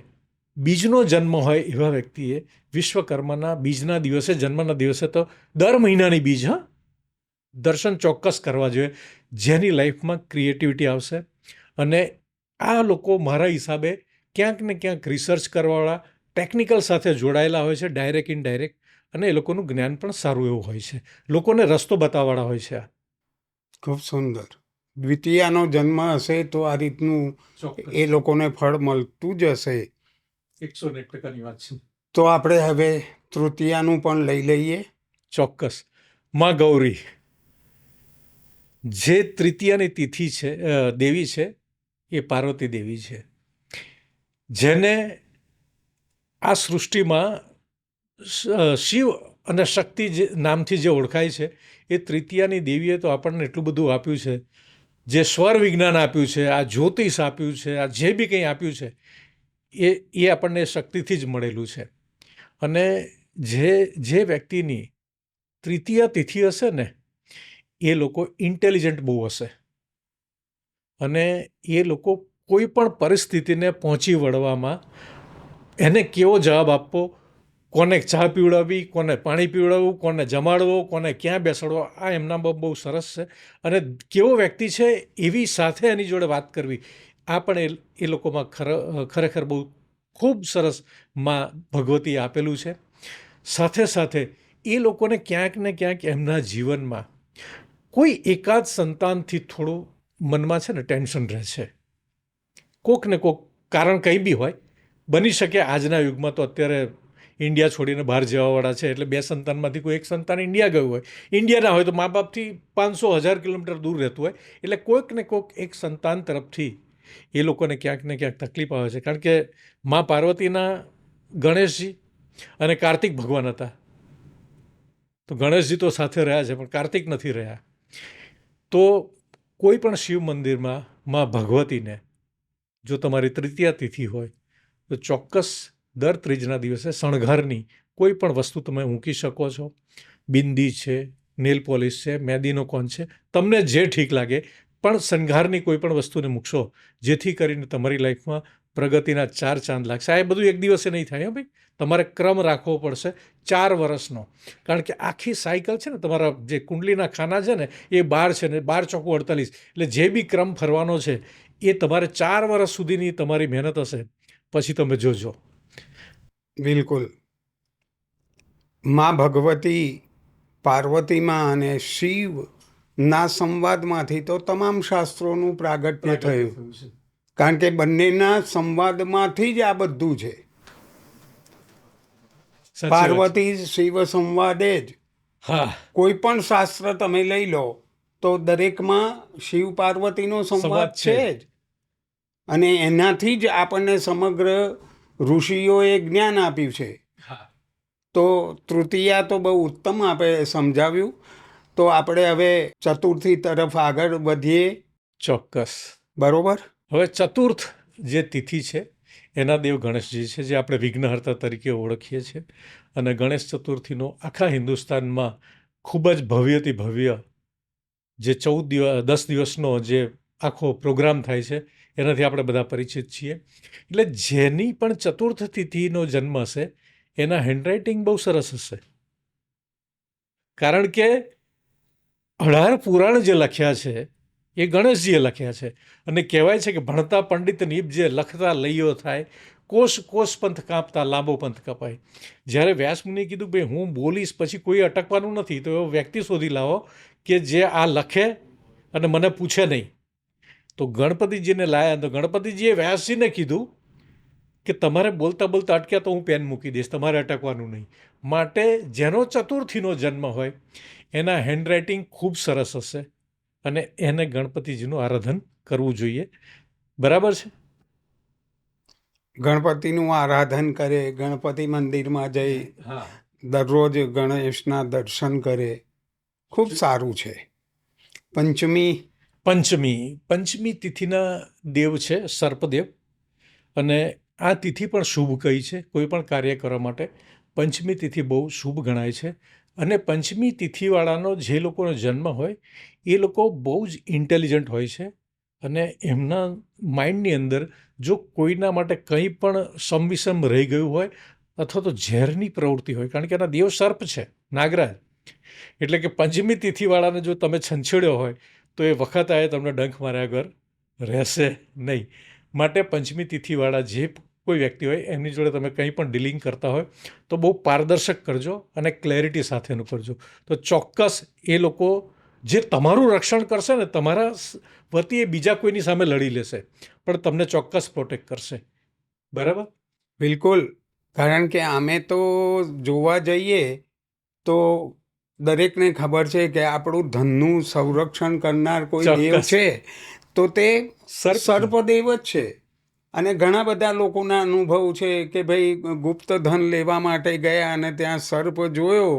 બીજનો જન્મ હોય એવા વ્યક્તિએ વિશ્વકર્માના બીજના દિવસે, જન્મના દિવસે તો દર મહિનાની બીજ દર્શન ચોક્કસ કરવા જોઈએ, જેની લાઈફમાં ક્રિએટિવિટી આવશે. અને આ લોકો મારા હિસાબે ક્યાંક ને ક્યાંક રિસર્ચ કરવાવાળા, ટેકનિકલ સાથે જોડાયેલા હોય છે, ડાયરેક્ટ ઇનડાયરેક્ટ. અને એ લોકોનું જ્ઞાન પણ સારું એવું હોય છે, લોકોને રસ્તો બતાવવાળા હોય છે. ખૂબ સુંદર. દ્વિતીયાનો જન્મ હશે તો આ રીતનું એ લોકોને ફળ મળતું જ હશે. 101% વાત છે. તો આપણે હવે તૃતીયાનું પણ લઈ લઈએ. ચોક્કસ. માં ગૌરી. જે તૃતીયાની તિથિ છે, દેવી છે, એ પાર્વતી દેવી છે, જેને આ સૃષ્ટિમાં શિવ અને શક્તિ જે નામથી જે ઓળખાય છે, એ તૃતીયાની દેવીએ તો આપણને એટલું બધું આપ્યું છે, જે સ્વર વિજ્ઞાન આપ્યું છે, આ જ્યોતિષ આપ્યું છે, આ જે બી કંઈ આપ્યું છે, એ આપણને શક્તિથી જ મળેલું છે. અને જે વ્યક્તિની તૃતીય તિથિ હશે ને, એ લોકો ઇન્ટેલિજન્ટ બહુ હશે, અને એ લોકો કોઈ પણ પરિસ્થિતિને પહોંચી વળવામાં, એને કેવો જવાબ આપવો, કોને ચા પીવડાવવી, કોને પાણી પીવડાવવું, કોને જમાડવો, કોને ક્યાં બેસાડવો, આ એમનામાં બહુ સરસ છે. અને કેવો વ્યક્તિ છે એવી સાથે એની જોડે વાત કરવી, આ પણ એ લોકોમાં ખરેખર બહુ ખૂબ સરસ માં ભગવતી આપેલું છે. સાથે સાથે એ લોકોને ક્યાંક ને ક્યાંક એમના જીવનમાં કોઈ એકાદ સંતાનથી થોડું મનમાં છે ને ટેન્શન રહે છે. કોક ને કોક કારણ કંઈ બી હોય, બની શકે આજના યુગમાં તો અત્યારે ઇન્ડિયા છોડીને બહાર જવાવાળા છે, એટલે 2 સંતાનમાંથી કોઈ એક સંતાન ઇન્ડિયા ગયું હોય, ઇન્ડિયા ના હોય તો મા બાપથી 500,000 કિલોમીટર દૂર રહેતું હોય, એટલે કોઈક ને કોઈક એક સંતાન તરફથી એ લોકોને ક્યાંક ને ક્યાંક તકલીફ આવે છે. કારણ કે મા પાર્વતીના ગણેશજી અને કાર્તિક ભગવાન હતા, તો ગણેશજી તો સાથે રહ્યા છે પણ કાર્તિક નથી રહ્યા. તો કોઈ પણ શિવ મંદિરમાં મા ભગવતીને જો તમારી તૃતીયા તિથિ હોય તો ચોક્કસ દર ત્રીજના દિવસે શણગારની કોઈ પણ વસ્તુ તમે મૂકી શકો છો. બિંદી છે, નેલ પોલિશ છે, મહેંદીનો કોન છે, તમને જે ઠીક લાગે, પણ શણગારની કોઈ પણ વસ્તુને મૂકશો, જેથી કરીને તમારી લાઈફમાં પ્રગતિના 4 ચાંદ લાગશે. આ બધું એક દિવસે નહીં થાય ભાઈ, તમારે ક્રમ રાખવો પડશે 4 વર્ષનો. કારણ કે આખી સાયકલ છે ને, તમારા જે કુંડલીના ખાના છે ને એ 12 છે ને, 12 ચોકુ 48, એટલે જે બી ક્રમ ફરવાનો છે એ તમારે 4 વર્ષ સુધીની તમારી મહેનત હશે, પછી તમે જોજો. બિલકુલ. માં ભગવતી, પાર્વતીમાં અને શિવના સંવાદમાંથી તો તમામ શાસ્ત્રોનું પ્રાગટ્ય થયું, કારણ કે બંનેના સંવાદમાંથી જ આ બધું છે. પાર્વતી શિવ સંવાદે જ. હા, કોઈ પણ શાસ્ત્ર તમે લઈ લો તો દરેકમાં શિવ પાર્વતીનો સંવાદ છે જ, અને એનાથી જ આપણને સમગ્ર ઋષિઓએ જ્ઞાન આપ્યું છે. તો તૃતીયા તો બહુ ઉત્તમ આપણે સમજાવ્યું. તો આપણે હવે ચતુર્થી તરફ આગળ વધીએ. ચોક્કસ. બરોબર. હવે ચતુર્થ જે તિથિ છે એના દેવ ગણેશજી છે, જે આપણે વિઘ્નહર્તા તરીકે ઓળખીએ છીએ. અને ગણેશ ચતુર્થીનો આખા હિન્દુસ્તાનમાં ખૂબ જ ભવ્યથી ભવ્ય જે 10 દિવસનો જે આખો પ્રોગ્રામ થાય છે, એનાથી આપણે બધા પરિચિત છીએ. એટલે જેની પણ ચતુર્થ તિથિનો જન્મ હશે એના હેન્ડરાઇટિંગ બહુ સરસ હશે, કારણ કે 18 પુરાણ જે લખ્યા છે એ ગણેશજીએ લખ્યા છે. અને કહેવાય છે કે ભણતા પંડિત નીપજે, લખતા લઈયો થાય, કોષ કોષ પંથ કાપતા લાંબો પંથ કપાય. જ્યારે વ્યાસમુનિએ કીધું ભાઈ હું બોલીશ પછી કોઈ અટકવાનું નથી, તો એવો વ્યક્તિ શોધી લાવો કે જે આ લખે અને મને પૂછે નહીં. તો ગણપતિજીને લાયા, તો ગણપતિજીએ વ્યાસજીને કીધું કે તમારે બોલતા બોલતા અટક્યા તો હું પેન મૂકી દઈશ, તમારે અટકવાનું નહીં. માટે જેનો ચતુર્થીનો જન્મ હોય એના હેન્ડરાઇટિંગ ખૂબ સરસ હશે, અને એને ગણપતિજીનું આરાધન કરવું જોઈએ. બરાબર છે. ગણપતિનું આરાધન કરે, ગણપતિ મંદિરમાં જઈ દરરોજ ગણેશના દર્શન કરે, ખૂબ સારું છે. પંચમી તિથિના દેવ છે સર્પદેવ, અને આ તિથિ પણ શુભ કહી છે કોઈ પણ કાર્ય કરવા માટે. પંચમી તિથિ બહુ શુભ ગણાય છે. અને પંચમી તિથિવાળાનો જે લોકોનો જન્મ હોય એ લોકો બહુ જ ઇન્ટેલિજન્ટ હોય છે, અને એમના માઇન્ડની અંદર જો કોઈના માટે કંઈ પણ સમવિષમ રહી ગયું હોય અથવા તો ઝેરની પ્રવૃત્તિ હોય, કારણ કે એના દેવ સર્પ છે, નાગરાજ, એટલે કે પંચમી તિથિવાળાને જો તમે છંછેડ્યો હોય તો એ વખત આવે તમને ડંખ માર્યા વગર રહેશે નહીં. માટે પંચમી તિથિવાળા જે કોઈ વ્યક્તિ હોય એમની જોડે તમે કંઈ પણ ડીલિંગ કરતા હોય તો બહુ પારદર્શક કરજો અને ક્લેરિટી સાથેનું કરજો. તો ચોક્કસ એ લોકો જે તમારું રક્ષણ કરશે ને, તમારા વતી એ બીજા કોઈની સામે લડી લેશે પણ તમને ચોક્કસ પ્રોટેક્ટ કરશે. બરાબર. બિલકુલ. કારણ કે અમે તો જોવા જઈએ તો દરેકને ખબર છે કે આપણું ધનનું સંરક્ષણ કરનાર કોઈ દેવ ચોક્કસ. છે તો તે સર્પ. સર્પદેવ જ છે. અને ઘણા બધા લોકોના અનુભવ છે કે ભાઈ ગુપ્ત ધન લેવા માટે ગયા અને ત્યાં સર્પ જોયો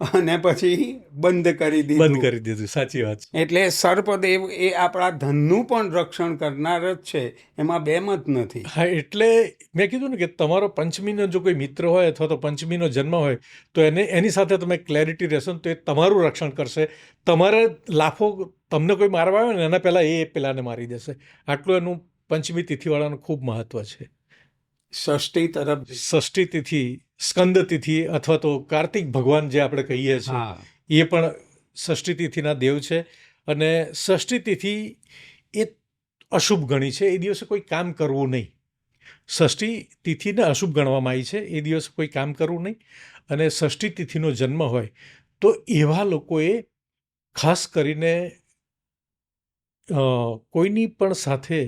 અને પછી બંધ કરી બંધ દીધું. કરી દીધું. સાચી વાત છે. એટલે સર્પદેવ એ આપણા ધનનું પણ રક્ષણ કરનાર જ છે, એમાં બે મત નથી. હા, એટલે મેં કીધું ને કે તમારો પંચમીનો જો કોઈ મિત્ર હોય અથવા તો પંચમીનો જન્મ હોય તો એની સાથે તમે ક્લેરિટી રહેશો ને તો એ તમારું રક્ષણ કરશે. તમારે લાફો તમને કોઈ મારવા આવે ને એના પહેલાં એ પેલાને મારી દેશે. આટલું એનું પંચમી તિથિવાળાનું ખૂબ મહત્વ છે. ષષ્ઠી તરફ ષષ્ઠી તિથિ, સ્કંદ તિથિ અથવા તો કાર્તિક ભગવાન જે આપણે કહીએ છીએ હા, એ પણ ષષ્ઠી તિથિના દેવ છે. અને ષષ્ઠી તિથિ એ અશુભ ગણી છે. એ દિવસે કોઈ કામ કરવું નહીં. ષષ્ઠી તિથિને અશુભ ગણવામાં આવી છે. એ દિવસે કોઈ કામ કરવું નહીં. અને ષષ્ઠી તિથિનો જન્મ હોય તો એવા લોકોએ ખાસ કરીને કોઈની પણ સાથે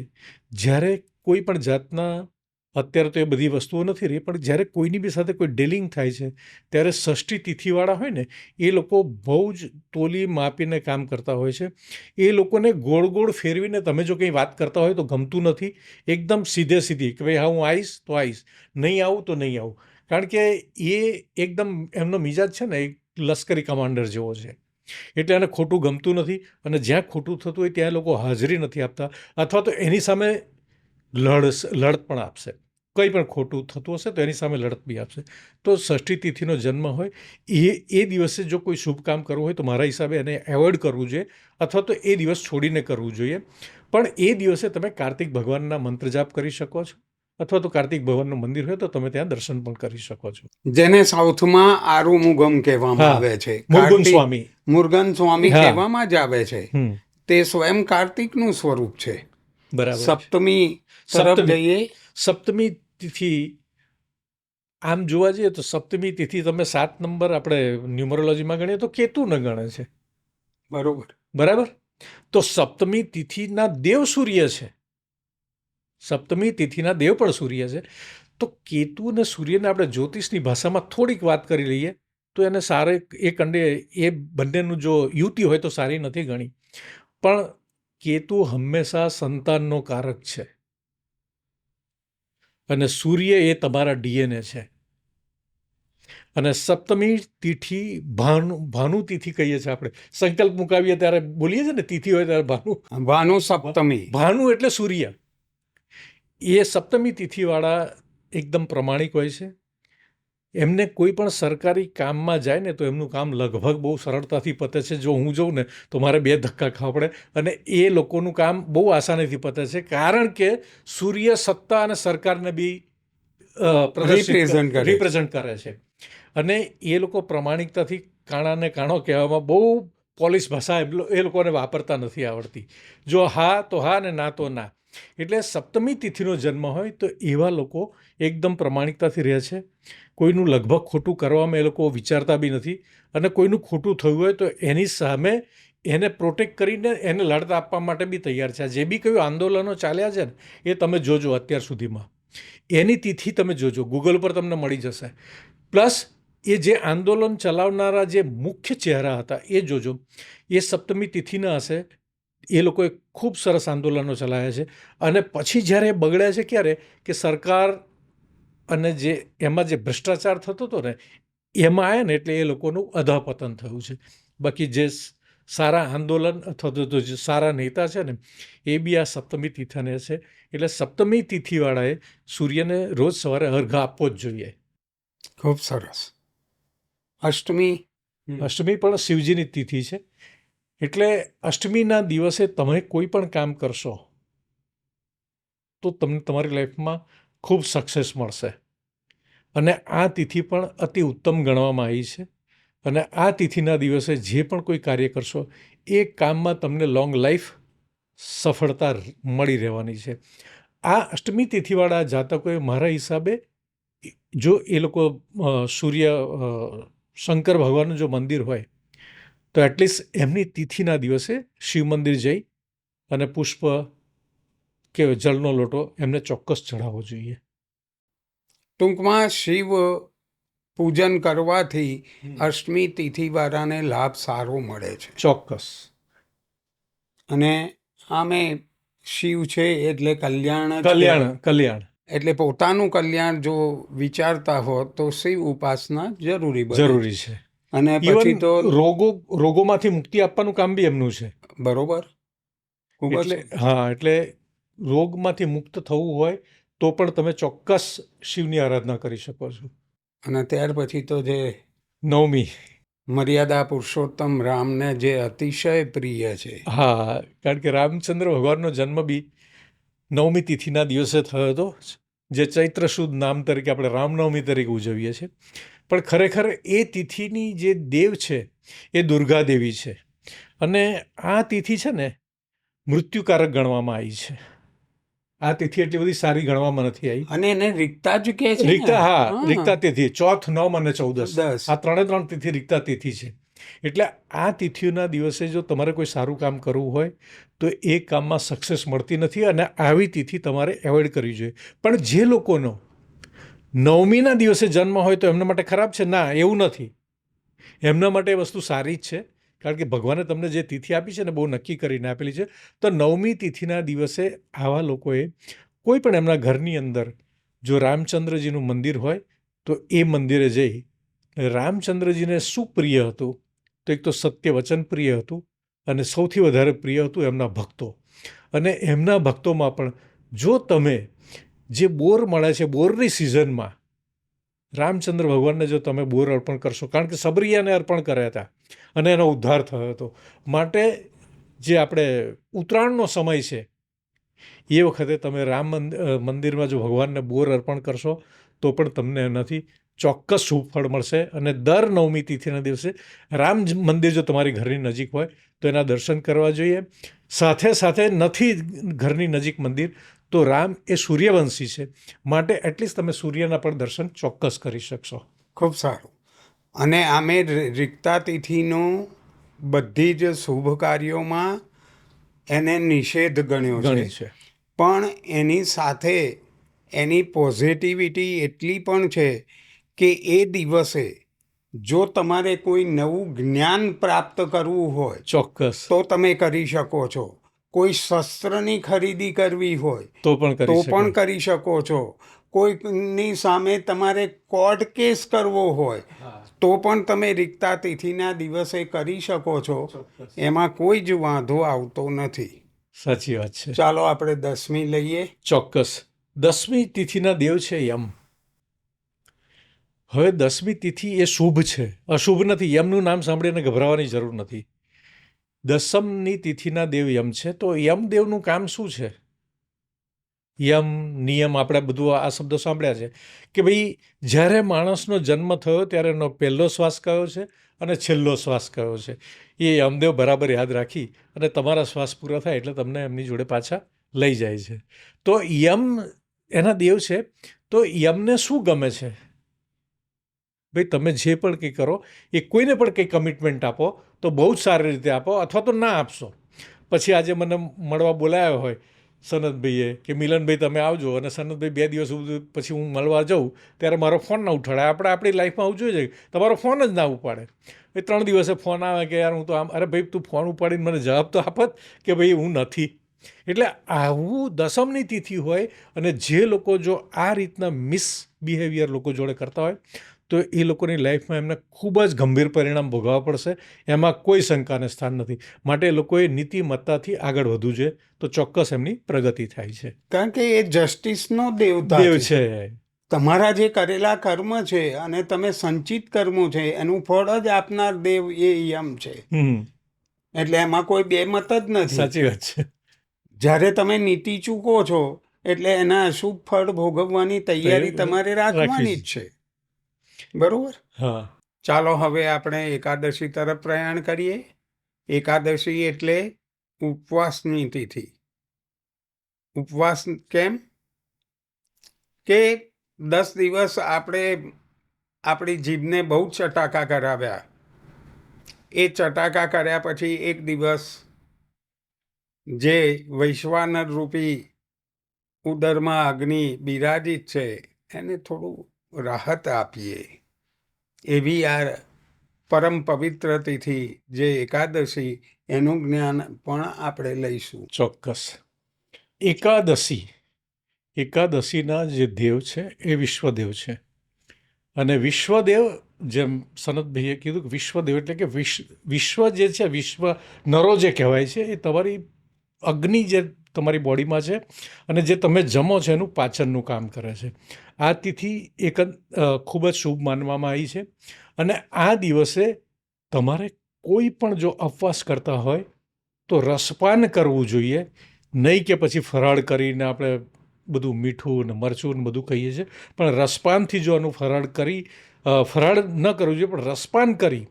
જ્યારે કોઈ પણ જાતના, અત્યારે તો એ બધી વસ્તુઓ નથી રહી, પણ જ્યારે કોઈની બી સાથે કોઈ ડીલિંગ થાય છે ત્યારે ષષ્ઠી તિથિવાળા હોય ને એ લોકો બહુ જ તોલી માપીને કામ કરતા હોય છે. એ લોકોને ગોળ ગોળ ફેરવીને તમે જો કંઈ વાત કરતા હોય તો ગમતું નથી. એકદમ સીધે સીધી કે ભાઈ હા હું આવીશ તો આવીશ, નહીં આવું તો નહીં આવું. કારણ કે એ એકદમ એમનો મિજાજ છે ને એક લશ્કરી કમાન્ડર જેવો છે. એટલે એને ખોટું ગમતું નથી અને જ્યાં ખોટું થતું હોય ત્યાં લોકો હાજરી નથી આપતા અથવા તો એની સામે લડત પણ આપશે. કંઈ પણ ખોટું થતું હશે તો એની સામે લડત બી આપશે. તો ષષ્ઠી તિથિનો જન્મ હોય એ દિવસે જો કોઈ શુભ કામ કરવું હોય તો મારા હિસાબે એને એવોઇડ કરવું જોઈએ અથવા તો એ દિવસ છોડીને કરવું જોઈએ. પણ એ દિવસે તમે કાર્તિક ભગવાનના મંત્ર જાપ કરી શકો છો અથવા તો કાર્તિક ભગવાનનું મંદિર હોય તો તમે ત્યાં દર્શન પણ કરી શકો છો. જેને સાઉથમાં આરુમુગમ કહેવામાં આવે છે, મુરુગન સ્વામી. મુરુગન સ્વામી હા. કહેવામાં જ આવે છે. તે સ્વયં કાર્તિકનું સ્વરૂપ છે. બરાબર. સપ્તમી તરફ જઈએ. સપ્તમી તિથિ આમ જોવા જઈએ તો સપ્તમી તિથિ તમે 7 નંબર આપણે ન્યુમરોલોજીમાં ગણીએ તો કેતુને ગણે છે. બરાબર. તો સપ્તમી તિથિના દેવ સૂર્ય છે. સપ્તમી તિથિના દેવ પણ સૂર્ય છે. તો કેતુ અને સૂર્યને આપણે જ્યોતિષની ભાષામાં થોડીક વાત કરી લઈએ તો એને સારે એ કંડે એ બંનેનું જો યુતિ હોય તો સારી નથી ગણી. પણ કેતુ હંમેશા સંતાનનો કારક છે અને સૂર્ય એ તમારા ડીએનએ છે. અને સપ્તમી તિથિ ભાનુ તિથિ કહીએ છીએ આપણે. સંકલ્પ મુકાવીએ ત્યારે બોલીએ છીએ ને તિથિ હોય ત્યારે ભાનુ સપ્તમી. ભાનુ એટલે સૂર્ય. એ સપ્તમી તિથિવાળા એકદમ પ્રમાણિક હોય છે. એમને કોઈ પણ સરકારી કામમાં જાય ને તો એમનું કામ લગભગ બહુ સરળતાથી પતે છે. જો હું જોઉં ને તો મારે 2 ધક્કા ખાવા પડે અને એ લોકોનું કામ બહુ આસાનીથી પતે છે. કારણ કે સૂર્ય સત્તા અને સરકારને બી રિપ્રેઝન્ટ કરે છે. અને એ લોકો પ્રમાણિકતાથી કાણાને કાણો કહેવામાં બહુ પોલિશ ભાષા એ લોકોને વાપરતા નથી આવડતી. જો હા તો હા ને ના તો ના. એટલે સપ્તમી તિથિનો જન્મ હોય તો એવા લોકો એકદમ પ્રમાણિકતાથી રહે છે. કોઈનું લગભગ ખોટું કરવામાં એ લોકો વિચારતા બી નથી અને કોઈનું ખોટું થયું હોય તો એની સામે એને પ્રોટેક્ટ કરીને એને લડત આપવા માટે બી તૈયાર છે. જે બી કયું આંદોલનો ચાલ્યા છે ને એ તમે જોજો અત્યાર સુધીમાં, એની તિથિ તમે જોજો, ગૂગલ પર તમને મળી જશે. પ્લસ એ જે આંદોલન ચલાવનારા જે મુખ્ય ચહેરા હતા એ જોજો, એ સપ્તમી તિથિના હશે. એ લોકોએ ખૂબ સરસ આંદોલનો ચલાવ્યા છે અને પછી જ્યારે બગડ્યા છે ક્યારે કે સરકાર અને જે એમાં જે ભ્રષ્ટાચાર થતો હતો ને એમાં આવ્યા ને એટલે એ લોકોનું અધઃપતન થયું છે. બાકી જે સારા આંદોલન અથવા તો જે સારા નેતા છે ને એ બી આ સપ્તમી તિથિને છે. એટલે સપ્તમી તિથિવાળાએ સૂર્યને રોજ સવારે અર્ઘ્ય આપવો જ જોઈએ. ખૂબ સરસ. અષ્ટમી પણ શિવજીની તિથિ છે. એટલે અષ્ટમીના દિવસે તમે કોઈ પણ કામ કરશો તો તમને તમારી લાઈફમાં ખૂબ સક્સેસ મળશે. અને આ તિથિ પણ અતિ ઉત્તમ ગણવામાં આવી છે. અને આ તિથિના દિવસે જે પણ કોઈ કાર્ય કરશો એ કામમાં તમને લોંગ લાઈફ સફળતા મળી રહેવાની છે. આ અષ્ટમી તિથિવાળા જાતકોએ મારા હિસાબે જો એ લોકો સૂર્ય શંકર ભગવાનનું જો મંદિર હોય તો એટલીસ્ટ એમની તિથિના દિવસે શિવ મંદિર જઈ અને પુષ્પ કે જળનો લોટો એમને ચોક્કસ ચડાવવો જોઈએ. ટૂંકમાં શિવ પૂજન કરવાથી અષ્ટમી તિથિવાળાને લાભ સારો મળે છે. ચોક્કસ. અને આમે શિવ છે એટલે કલ્યાણ જ કલ્યાણ કહેવાય. કલ્યાણ એટલે પોતાનું કલ્યાણ જો વિચારતા હો તો શિવ ઉપાસના જરૂરી બને. જરૂરી છે. અને પછી ઇવન તો રોગોમાંથી મુક્તિ આપવાનું કામ બી એમનું છે. બરોબર, ખૂબ જ એટલે એટલે રોગમાંથી મુક્ત થવું હોય તો પણ તમે ચોક્કસ શિવની આરાધના કરી શકો છો. અને ત્યાર પછી તો જે નવમી. મર્યાદા પુરુષોત્તમ રામને જે અતિશય પ્રિય છે. હા, કારણ કે રામચંદ્ર ભગવાનનો જન્મ બી નવમી તિથિના દિવસે થયો હતો, જે ચૈત્ર સુદ નામ તરીકે આપણે રામનવમી તરીકે ઉજવીએ છીએ. પણ ખરેખર એ તિથિની જે દેવ છે એ દુર્ગા દેવી છે. અને આ તિથિ છે ને મૃત્યુકારક ગણવામાં આવી છે. આ તિથિ એટલી બધી સારી ગણવામાં નથી આવી. અને એને રીકતા જ કહે છે ને. રીક્તા, હા, રીક્તા તિથિ, ચોથ, નવમ અને 14. 10. આ ત્રણ તિથિ રીક્તા તિથિ છે. એટલે આ તિથિઓના દિવસે જો તમારે કોઈ સારું કામ કરવું હોય તો એ કામમાં સક્સેસ મળતી નથી, અને આવી તિથિ તમારે એવોઇડ કરવી જોઈએ. પણ જે લોકોનો નવમીના દિવસે જન્મ હોય તો એમના માટે ખરાબ છે? ના, એવું નથી. એમના માટે એ વસ્તુ સારી જ છે, કારણ કે ભગવાને તમને જે તિથિ આપી છે ને બહુ નક્કી કરીને આપેલી છે. તો નવમી તિથિના દિવસે આવા લોકોએ કોઈ પણ એમના ઘરની અંદર જો રામચંદ્રજીનું મંદિર હોય તો એ મંદિરે જઈ, રામચંદ્રજીને શું પ્રિય હતું? તો એક તો સત્ય વચન પ્રિય હતું, અને સૌથી વધારે પ્રિય હતું એમના ભક્તો. અને એમના ભક્તોમાં પણ જો તમે જે બોર મળે છે બોરની સિઝનમાં, રામચંદ્ર ભગવાનને જો તમે બોર અર્પણ કરશો, કારણ કે સબરિયાને અર્પણ કર્યા હતા અને એનો ઉદ્ધાર થયો હતો, માટે જે આપણે ઉત્તરાયણનો સમય છે એ વખતે તમે રામ મંદિરમાં જો ભગવાનને બોર અર્પણ કરશો તો પણ તમને એનાથી ચોક્કસ શુભ ફળ મળશે. અને દર નવમી તિથિના દિવસે રામ મંદિર જો તમારી ઘરની નજીક હોય તો એના દર્શન કરવા જોઈએ. સાથે સાથે નથી ઘરની નજીક મંદિર તો રામ એ સૂર્યવંશી છે, માટે એટલીસ્ટ તમે સૂર્યના પણ દર્શન ચોક્કસ કરી શકશો. ખૂબ સારું. અને આમે રીક્તા તિથિનો બધી જ શુભ કાર્યોમાં એને નિષેધ ગણ્યો ગણી છે. છે. પણ એની સાથે એની પોઝિટિવિટી એટલી પણ છે કે એ દિવસે જો તમારે કોઈ નવું જ્ઞાન પ્રાપ્ત કરવું હોય ચોક્કસ. તો તમે કરી શકો છો. કોઈ શસ્ત્રની ખરીદી કરવી હોય તો પણ તો કરી પણ શકો. કરી શકો છો. કોઈની સામે તમારે કોર્ટ કેસ કરવો હોય તો પણ તમે રીક્તા તિથિના દિવસે કરી શકો છો. એમાં કોઈ જ વાંધો આવતો નથી. સાચી વાત છે. ચાલો આપણે 10મી લઈએ. ચોક્કસ. 10મી તિથિના દેવ છે યમ. હવે 10મી તિથિ એ શુભ છે, અશુભ નથી. યમનું નામ સાંભળીને ગભરાવાની જરૂર નથી. 10મની તિથિના દેવ યમ છે. તો યમદેવનું કામ શું છે? યમ, નિયમ, આપણે બધું આ શબ્દો સાંભળ્યા છે કે ભાઈ જ્યારે માણસનો જન્મ થયો ત્યારે એનો પહેલો શ્વાસ કયો છે અને છેલ્લો શ્વાસ કયો છે, એ યમદેવ બરાબર યાદ રાખી અને તમારા શ્વાસ પૂરા થાય એટલે તમને એમની જોડે પાછા લઈ જાય છે. તો યમ એના દેવ છે. તો યમને શું ગમે છે? ભાઈ તમે જે પણ કંઈ કરો એ કોઈને પણ કંઈ કમિટમેન્ટ આપો તો બહુ જ સારી રીતે આપો, અથવા તો ના આપશો. પછી આજે મને મળવા બોલાવ્યો હોય સનતભાઈએ કે મિલનભાઈ તમે આવજો, અને સનતભાઈ 2 દિવસ પછી હું મળવા જાઉં ત્યારે મારો ફોન ના ઉઠાડે. આપણે આપણી લાઈફમાં આવું જોઈએ તમારો ફોન જ ના ઉપાડે. એ 3 દિવસે ફોન આવે કે યાર હું તો આમ, અરે ભાઈ તું ફોન ઉપાડીને મને જવાબ તો આપત કે ભાઈ હું નથી. એટલે આવું 10મની તિથિ હોય અને જે લોકો જો આ રીતના મિસબિહેવિયર લોકો જોડે કરતા હોય તો એ લોકોની લાઈફમાં એમને ખૂબ જ ગંભીર પરિણામ ભોગવવા પડશે. એમાં કોઈ શંકાને સ્થાન નથી. માટે એ લોકોએ નીતિમત્તાથી આગળ વધવું જોઈએ તો ચોક્કસ એમની પ્રગતિ થાય છે. કારણ કે એ જસ્ટિસનો દેવતા દેવ છે. છે. તમારા જે કરેલા કર્મ છે અને તમે સંચિત કર્મો છે એનું ફળ જ આપનાર દેવ એ યમ છે. એટલે એમાં કોઈ બે મત જ નથી. સાચી વાત છે. જ્યારે તમે નીતિ ચૂકો છો એટલે એના અશુભ ફળ ભોગવવાની તૈયારી તમારે રાખવાની જ છે. બરોબર. હા. ચાલો હવે આપણે એકાદશી તરફ પ્રયાણ કરીએ. એકાદશી એટલે ઉપવાસની તિથિ. ઉપવાસ કેમ? કે 10 દિવસ આપણે આપણી જીભને બહુ ચટાકા કરાવ્યા. એ ચટાકા કર્યા પછી એક દિવસ જે વૈશ્વાનર રૂપી ઉદરમાં અગ્નિ બિરાજિત છે એને થોડું રાહત આપીએ. એવી આ પરમ પવિત્ર તિથિ જે એકાદશી એનું જ્ઞાન પણ આપણે લઈશું. ચોક્કસ. એકાદશીના જે દેવ છે એ વિશ્વદેવ છે. અને વિશ્વદેવ, જેમ સનતભાઈએ કીધું કે વિશ્વદેવ એટલે કે વિશ્વ જે છે, વિશ્વ નરો જે કહેવાય છે, એ તમારી અગ્નિ જે તમારી બોડીમાં છે અને જે તમે જમો છો એનું પાચનનું કામ કરે છે. આ તિથિ ખૂબ જ શુભ માનવામાં આવી છે. અને આ દિવસે તમારે કોઈ પણ જો ઉપવાસ કરતા હોય તો રસપાન કરવું જોઈએ, નહીં કે પછી ફરાળ કરીને આપણે બધું મીઠું ને મરચું ને બધું કહીએ છીએ. પણ રસપાનથી જો આનું ફરાળ ન કરવું જોઈએ, પણ રસપાન કરી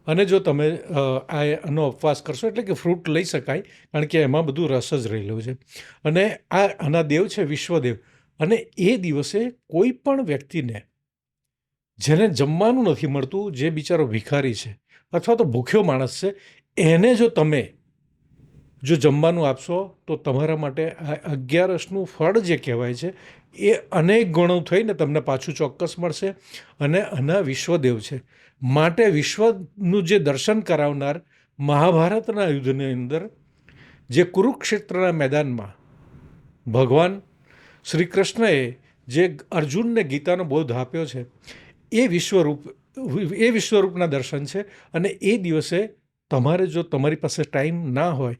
અને જો તમે આનો ઉપવાસ કરશો એટલે કે ફ્રૂટ લઈ શકાય, કારણ કે એમાં બધું રસ જ રહેલું છે. અને આના દેવ છે વિશ્વદેવ. અને એ દિવસે કોઈ પણ વ્યક્તિને જેને જમવાનું નથી મળતું, જે બિચારો ભિખારી છે અથવા તો ભૂખ્યો માણસ છે, એને જો તમે જમવાનું આપશો તો તમારા માટે આ 11નું ફળ જે કહેવાય છે એ અનેક ગણું થઈને તમને પાછું ચોક્કસ મળશે. અને આના વિશ્વદેવ છે માટે વિશ્વનું જે દર્શન કરાવનાર મહાભારતના યુદ્ધની અંદર જે કુરુક્ષેત્રના મેદાનમાં ભગવાન શ્રી કૃષ્ણએ જે અર્જુનને ગીતાનો બોધ આપ્યો છે એ વિશ્વરૂપના દર્શન છે. અને એ દિવસે તમારે જો તમારી પાસે ટાઈમ ના હોય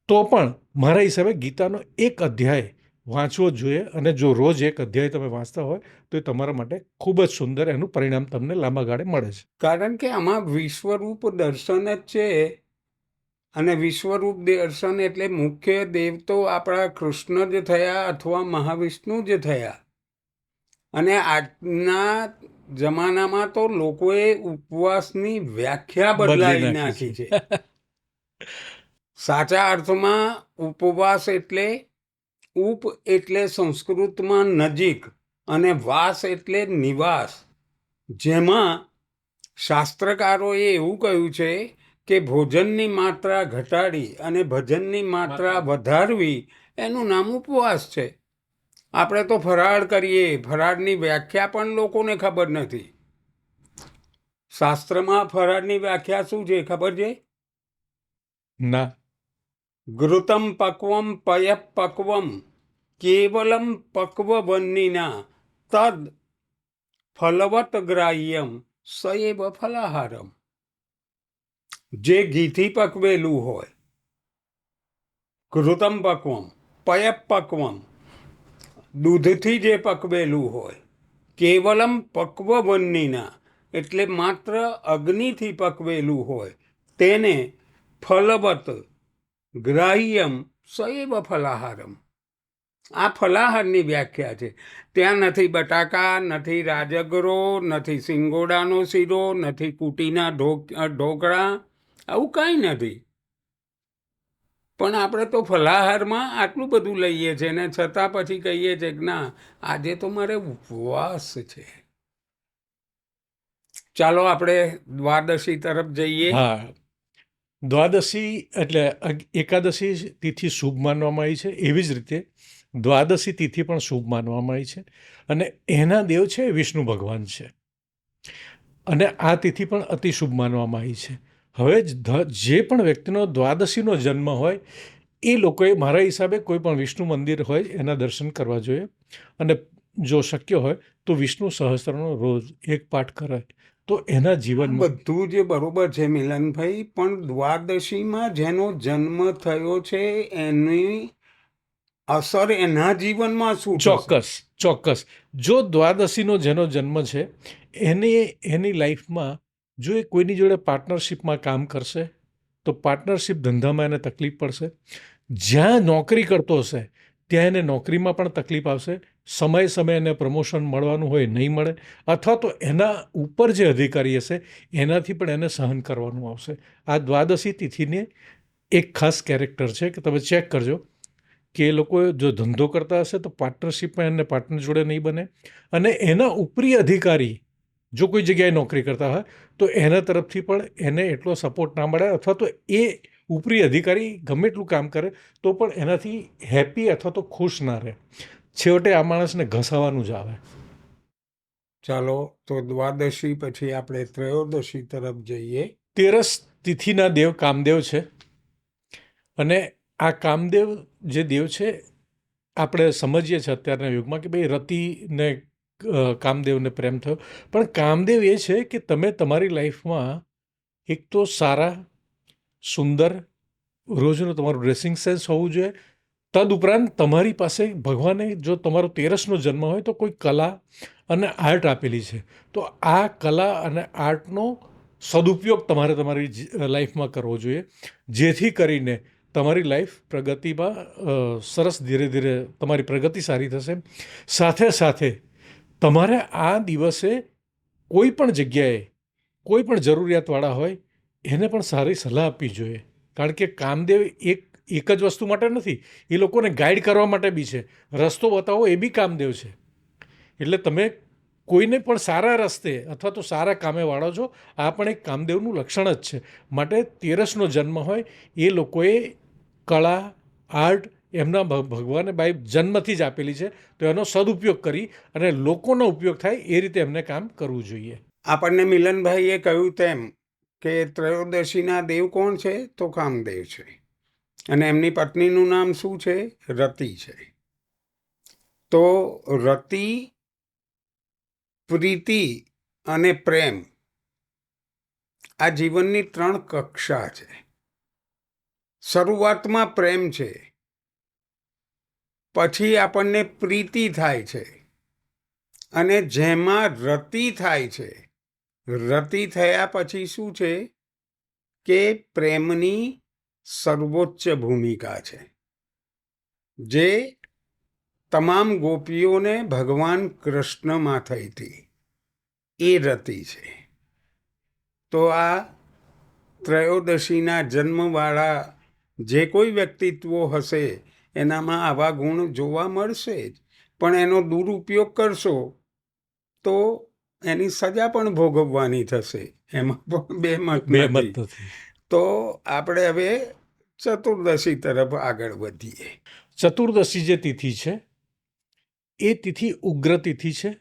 તો પણ મારા હિસાબે ગીતાનો એક અધ્યાય વાંચવો જ જોઈએ. અને જો રોજ એક અધ્યાય તમે વાંચતા હોય તો એ તમારા માટે ખૂબ જ સુંદર એનું પરિણામ તમને લાંબા ગાળે મળે છે. કારણ કે આમાં વિશ્વરૂપ દર્શન જ છે. અને વિશ્વરૂપ દર્શન એટલે મુખ્ય દેવ તો આપણા કૃષ્ણ જ થયા અથવા મહાવિષ્ણુ જ થયા. અને આજના જમાનામાં તો લોકોએ ઉપવાસની વ્યાખ્યા બદલાવી નાખી છે. સાચા અર્થમાં ઉપવાસ એટલે ઉપ એટલે સંસ્કૃતમાં નજીક અને વાસ એટલે નિવાસ. જેમાં શાસ્ત્રકારોએ એવું કહ્યું છે કે ભોજનની માત્રા ઘટાડી અને ભજનની માત્રા વધારવી એનું નામ ઉપવાસ છે. આપણે તો ફરાળ કરીએ, ફરાળની વ્યાખ્યા પણ લોકોને ખબર નથી. શાસ્ત્રમાં ફરાળની વ્યાખ્યા શું છે ખબર છે? ના. ઘૃતમ પક્વમ પય પક્વમ કેવલમ પક્વબન્નીના તદ ફલવત ગ્રાહ્યમ સએવ ફલાહારમ. જે ઘીથી પકવેલું હોય, ઘૃતમ પક્વમ, પય પક્વમ, દૂધથી જે પકવેલું હોય, કેવલમ પક્વબન્નીના એટલે માત્ર અગ્નિથી પકવેલું હોય, તેને ફલવત ગ્રાહ્યમ સએવ ફલાહારમ. આ ફલાહારની વ્યાખ્યા છે. ત્યાં નથી બટાકા, નથી રાજગરો, નથી સિંગોડાનો શીરો, નથી કુટીના ઢોકળા, આવું કાંઈ નથી. પણ આપણે તો ફલાહારમાં આટલું બધું લઈએ છીએ ને છતાં પછી કહીએ છીએ કે ના, આજે તો મારે ઉપવાસ છે. ચાલો આપણે દ્વાદશી તરફ જઈએ. હા, દ્વાદશી એટલે એકાદશી તિથિ શુભ માનવામાં આવી છે, એવી જ રીતે દ્વાદશી તિથિ પણ શુભ માનવામાં આવી છે. અને એના દેવ છે વિષ્ણુ ભગવાન છે. અને આ તિથિ પણ અતિ શુભ માનવામાં આવી છે. હવે જે પણ વ્યક્તિનો દ્વાદશીનો જન્મ હોય એ લોકોએ મારા હિસાબે કોઈ પણ વિષ્ણુ મંદિર હોય એના દર્શન કરવા જોઈએ. અને જો શક્ય હોય તો વિષ્ણુ સહસ્ત્રનો રોજ એક પાઠ કરે તો એના જીવનમાં બધું જે બરોબર છે મિલનભાઈ, પણ દ્વાદશીમાં જેનો જન્મ થયો છે એની અસર એના જીવનમાં શું? ચોક્કસ. જો દ્વાદશીનો જેનો જન્મ છે એની લાઈફમાં જો એ કોઈની જોડે પાર્ટનરશિપમાં કામ કરશે તો પાર્ટનરશિપ ધંધામાં એને તકલીફ પડશે. જ્યાં નોકરી કરતો હશે ત્યાં એને નોકરીમાં પણ તકલીફ આવશે. સમયે એને પ્રમોશન મળવાનું હોય નહીં મળે, અથવા તો એના ઉપર જે અધિકારી હશે એનાથી પણ એને સહન કરવાનું આવશે. આ દ્વાદશી તિથિને એક ખાસ કેરેક્ટર છે કે તમે ચેક કરજો કે એ લોકો જો ધંધો કરતા હશે તો પાર્ટનરશિપમાં એને પાર્ટનર જોડે નહીં બને. અને એના ઉપરી અધિકારી જો કોઈ જગ્યાએ નોકરી કરતા હોય તો એના તરફથી પણ એને એટલો સપોર્ટ ના મળે, અથવા તો એ ઉપરી અધિકારી ગમે એટલું કામ કરે તો પણ એનાથી હેપી અથવા તો ખુશ ના રહે. છેવટે આ માણસને ઘસાવાનું જ આવે. ચાલો તો દ્વાદશી પછી આપણે ત્રયોદશી તરફ જઈએ. તેરસ તિથિના દેવ કામદેવ છે અને આ કામદેવ જે દેવ છે આપણે સમજીએ છીએ અત્યારના યુગમાં કે ભાઈ રતિને કામદેવને પ્રેમ થયો, પણ કામદેવ એ છે કે તમે તમારી લાઈફમાં એક તો સારા સુંદર રોજનું તમારું ડ્રેસિંગ સેન્સ હોવું જોઈએ. તદુપરાંત તમારી પાસે ભગવાને જો તમારો તેરસનો જન્મ હોય તો કોઈ કલા અને આર્ટ આપેલી છે, તો આ કલા અને આર્ટનો સદુપયોગ તમારે તમારી લાઈફમાં કરવો જોઈએ, જેથી કરીને તમારી લાઈફ પ્રગતિમાં સરસ ધીરે ધીરે તમારી પ્રગતિ સારી થશે. સાથે સાથે તમારે આ દિવસે કોઈ પણ જગ્યાએ કોઈ પણ જરૂરિયાતવાળા હોય એને પણ સારી સલાહ આપવી જોઈએ, કારણ કે કામદેવ એક જ વસ્તુ માટે નથી, એ લોકોને ગાઈડ કરવા માટે બી છે. રસ્તો બતાવો એ બી કામદેવ છે. એટલે તમે કોઈને પણ સારા રસ્તે અથવા તો સારા કામે વાળો છો, આ પણ એક કામદેવનું લક્ષણ જ છે. માટે તેરસનો જન્મ હોય એ લોકોએ કળા આર્ટ એમના ભગવાને બાઈ જન્મથી જ આપેલી છે, તો એનો સદુપયોગ કરી અને લોકોનો ઉપયોગ થાય એ રીતે એમને કામ કરવું જોઈએ. આપણને મિલનભાઈએ કહ્યું તેમ કે ત્રયોદશીના દેવ કોણ છે? તો કામદેવ છે. અને એમની પત્નીનું નામ શું છે? રતિ છે. તો રતિ, પ્રીતિ અને પ્રેમ આ જીવનની 3 કક્ષા છે. શરૂઆતમાં પ્રેમ છે, પછી આપણને પ્રીતિ થાય છે, અને જેમાં રતિ થાય છે, રતિ થયા પછી શું છે કે પ્રેમની સર્વોચ્ચ ભૂમિકા છે, જે તમામ ગોપીઓને ભગવાન કૃષ્ણમાં થઈ હતી, એ રતિ છે. તો આ ત્રયોદશીના જન્મવાળા જે કોઈ વ્યક્તિત્વો હશે એનામાં આવા ગુણ જોવા મળશે જ, પણ એનો દુરુપયોગ કરશો તો એની સજા પણ ભોગવવાની થશે. એમાં પણ બે મત નથી. તો આપણે હવે ચતુર્દશી તરફ આગળ વધીએ. ચતુર્દશી જે તિથિ છે એ તિથિ ઉગ્ર તિથિ છે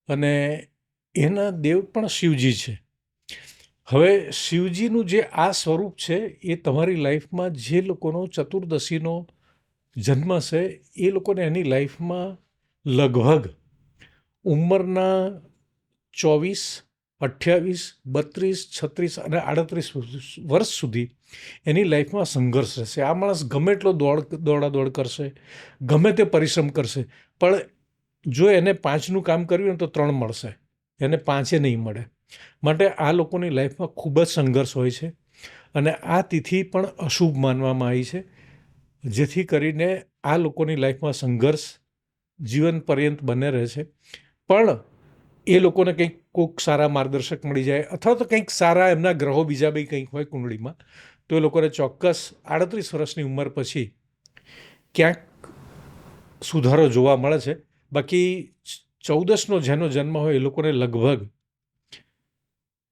અને એના દેવ પણ શિવજી છે. હવે શિવજીનું જે આ સ્વરૂપ છે એ તમારી લાઈફમાં જે લોકોનો ચતુર્દશીનો જન્મ છે એ લોકોને એની લાઈફમાં લગભગ ઉંમરના 24, 28, 32, 36 અને 38 વર્ષ સુધી એની લાઈફમાં સંઘર્ષ રહેશે. આ માણસ ગમે એટલો દોડાદોડ કરશે, ગમે તે પરિશ્રમ કરશે, પણ જો એને 5નું કામ કર્યું ને તો 3 મળશે, એને 5 નહીં મળે. માટે આ લોકોની લાઈફમાં ખૂબ જ સંઘર્ષ હોય છે અને આ તિથિ પણ અશુભ માનવામાં આવી છે, જેથી કરીને આ લોકોની લાઈફમાં સંઘર્ષ જીવન પર્યંત બને રહે છે. પણ એ લોકોને કંઈક કોઈક સારા માર્ગદર્શક મળી જાય અથવા તો કંઈક સારા એમના ગ્રહો બીજા બી કંઈક હોય કુંડળીમાં, તો એ લોકોને ચોક્કસ 38 વર્ષની ઉંમર પછી ક્યાંક સુધારો જોવા મળે છે. બાકી 14નો જેનો જન્મ હોય એ લોકોને લગભગ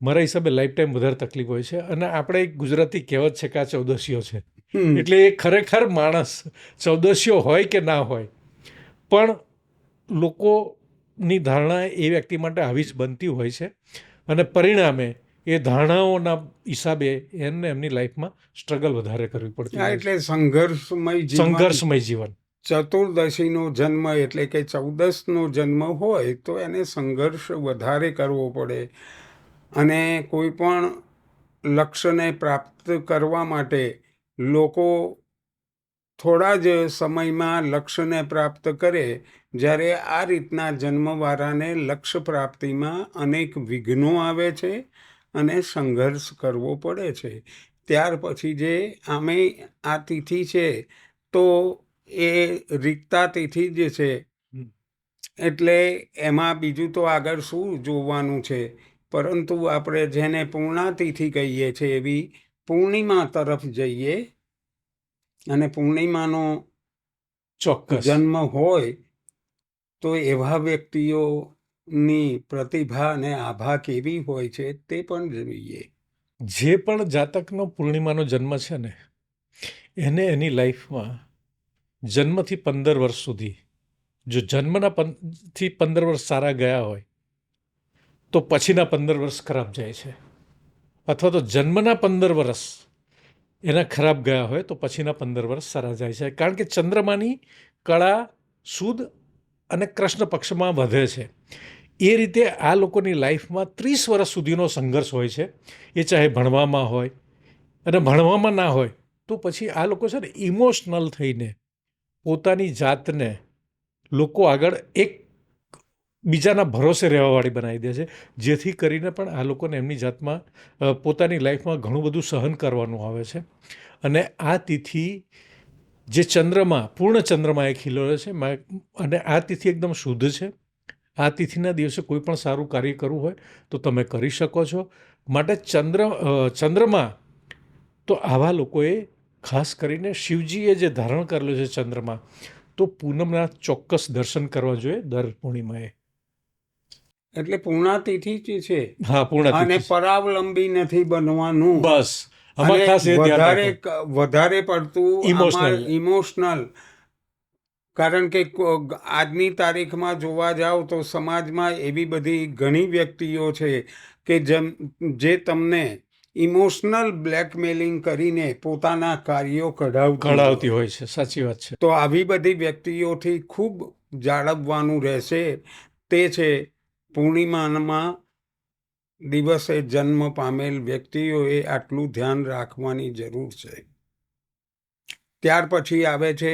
મારા હિસાબે લાઈફ ટાઈમ વધારે તકલીફ હોય છે. અને આપણે એક ગુજરાતી કહેવત છે કે આ 14સીઓ છે, એટલે એ ખરેખર માણસ 14સીઓ હોય કે ના હોય, પણ લોકોની ધારણા એ વ્યક્તિ માટે આવી જ બનતી હોય છે અને પરિણામે એ ધારણાઓના હિસાબે એમને એમની લાઈફમાં સ્ટ્રગલ વધારે કરવી પડતી હોય છે. એટલે સંઘર્ષમય જીવન. ચતુર્દશીનો જન્મ એટલે કે 14નો જન્મ હોય તો એને સંઘર્ષ વધારે કરવો પડે, અને કોઈ પણ લક્ષ્યને પ્રાપ્ત કરવા માટે લોકો થોડા જ સમયમાં લક્ષ્યને પ્રાપ્ત કરે, જ્યારે આ રીતના જન્મવાળાને લક્ષ્ય પ્રાપ્તિમાં અનેક વિઘ્નો આવે છે અને સંઘર્ષ કરવો પડે છે. ત્યાર પછી જે આમે આ તિથિ છે તો એ રિક્તા તિથિ જ છે, એટલે એમાં બીજું તો આગળ શું જોવાનું છે, પરંતુ આપણે જેને પૂર્ણાતિથિ કહીએ છીએ એવી પૂર્ણિમા તરફ જઈએ. અને પૂર્ણિમાનો ચોક્કસ જન્મ હોય તો એવા વ્યક્તિઓની પ્રતિભા અને આભા કેવી હોય છે તે પણ જોઈએ. જે પણ જાતકનો પૂર્ણિમાનો જન્મ છે ને એને એની લાઈફમાં જન્મથી 15 વર્ષ સુધી, જો જન્મના થી 15 વર્ષ સારા ગયા હોય તો પછીના 15 વર્ષ ખરાબ જાય છે, અથવા તો જન્મના 15 વર્ષ એના ખરાબ ગયા હોય તો પછીના 15 વર્ષ સારા જાય છે. કારણ કે ચંદ્રમાની કળા સુદ અને કૃષ્ણ પક્ષમાં વધે છે. એ રીતે આ લોકોની લાઈફમાં 30 વર્ષ સુધીનો સંઘર્ષ હોય છે, એ ચાહે ભણવામાં હોય અને ભણવામાં ના હોય તો પછી આ લોકો છે ને ઇમોશનલ થઈને પોતાની જાતને લોકો આગળ એક બીજાના ભરોસે રહેવાવાળી બનાવી દે છે, જેથી કરીને પણ આ લોકોને એમની જાતમાં પોતાની લાઈફમાં ઘણું બધું સહન કરવાનું આવે છે. અને આ તિથિ જે ચંદ્રમાં પૂર્ણ ચંદ્રમાં એ ખીલેલો છે અને આ તિથિ એકદમ શુદ્ધ છે. આ તિથિના દિવસે કોઈ પણ સારું કાર્ય કરવું હોય તો તમે કરી શકો છો. માટે ચંદ્રમાં તો આવા લોકોએ ખાસ કરીને શિવજીએ જે ધારણ કરેલું છે ચંદ્રમાં, તો પૂનમના ચોક્કસ દર્શન કરવા જોઈએ દર પૂર્ણિમાએ. એટલે પૂર્ણાતિથિ જ છે હા, પૂર્ણ અને તિથિ. પરાવલંબી નથી બનવાનું. બસ આમાં અને ખાસ એ ધ્યાન રાખો. વધારે પડતું Emotional. ઇમોશનલ. કારણ કે આજની તારીખમાં જોવા જાઓ તો સમાજમાં એવી બધી ઘણી વ્યક્તિઓ છે કે જે તમને ઇમોશનલ બ્લેકમેલિંગ કરીને પોતાના કાર્યો કઢાવતી હોય છે. સાચી વાત છે. તો આવી બધી વ્યક્તિઓથી ખૂબ જાળવવાનું રહેશે. તે છે પૂર્ણિમામાં દિવસે જન્મ પામેલ વ્યક્તિઓએ આટલું ધ્યાન રાખવાની જરૂર છે. ત્યાર પછી આવે છે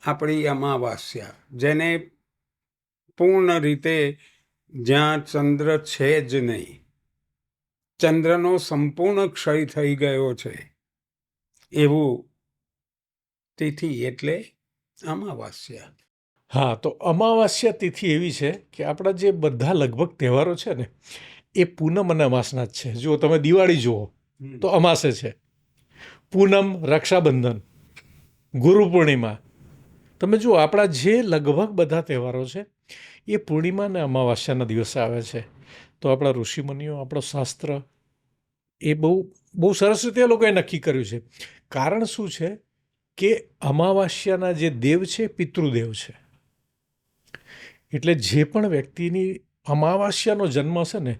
આપણી અમાવાસ્યા, જેને પૂર્ણ રીતે જ્યાં ચંદ્ર છે જ નહીં, ચંદ્રનો સંપૂર્ણ ક્ષય થઈ ગયો છે એવું તિથિ એટલે અમાવાસ્યા. હા, તો અમાવાસ્યા તિથિ એવી છે કે આપણા જે બધા લગભગ તહેવારો છે ને એ પૂનમ અને અમાસના જ છે. જો તમે દિવાળી જુઓ તો અમાસે છે, પૂનમ રક્ષાબંધન, ગુરુ પૂર્ણિમા. તમે જુઓ આપણા જે લગભગ બધા તહેવારો છે એ પૂર્ણિમા અને અમાવાસ્યાના દિવસે આવે છે. તો આપણા ઋષિમુનિઓ, આપણો શાસ્ત્ર એ બહુ સરસ રીતે એ લોકોએ નક્કી કર્યું છે. કારણ શું છે કે અમાવાસ્યાના જે દેવ છે પિતૃદેવ છે. એટલે જે પણ વ્યક્તિની અમાવાસ્યાનો જન્મ હશે ને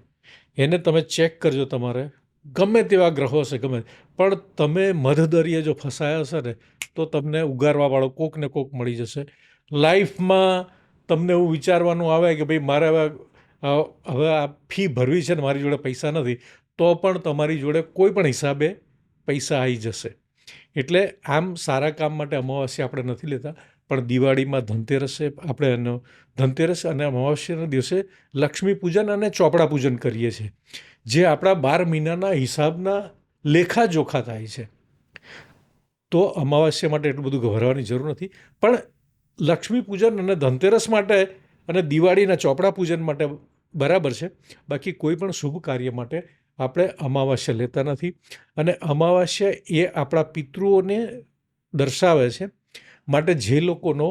એને તમે ચેક કરજો. તમારે ગમે તેવા ગ્રહો હશે, ગમે, પણ તમે મધદરિયે જો ફસાયા હશે ને તો તમને ઉગારવાવાળો કોક ને કોક મળી જશે. લાઈફમાં તમને એવું વિચારવાનું આવે કે ભાઈ મારે હવે આ ફી ભરવી છે ને મારી જોડે પૈસા નથી, તો પણ તમારી જોડે કોઈ પણ હિસાબે પૈસા આવી જશે. એટલે આમ સારા કામ માટે અમાવાસ્યા આપણે નથી લેતા, પણ દિવાળીમાં ધનતેરસે આપણે એનો ધનતેરસ અને અમાવાસ્યાના દિવસે લક્ષ્મી પૂજન અને ચોપડા પૂજન કરીએ છીએ, જે આપણા 12 મહિનાના હિસાબના લેખાજોખા થાય છે. તો અમાવાસ્યા માટે એટલું બધું ગભરાવાની જરૂર નથી. પણ લક્ષ્મી પૂજન અને ધનતેરસ માટે અને દિવાળીના ચોપડા પૂજન માટે બરાબર છે. બાકી કોઈ પણ શુભ કાર્ય માટે આપણે અમાવાસ્યા લેતા નથી. અને અમાવાસ્યા એ આપણા પિતૃઓને દર્શાવે છે. માટે જે લોકોનો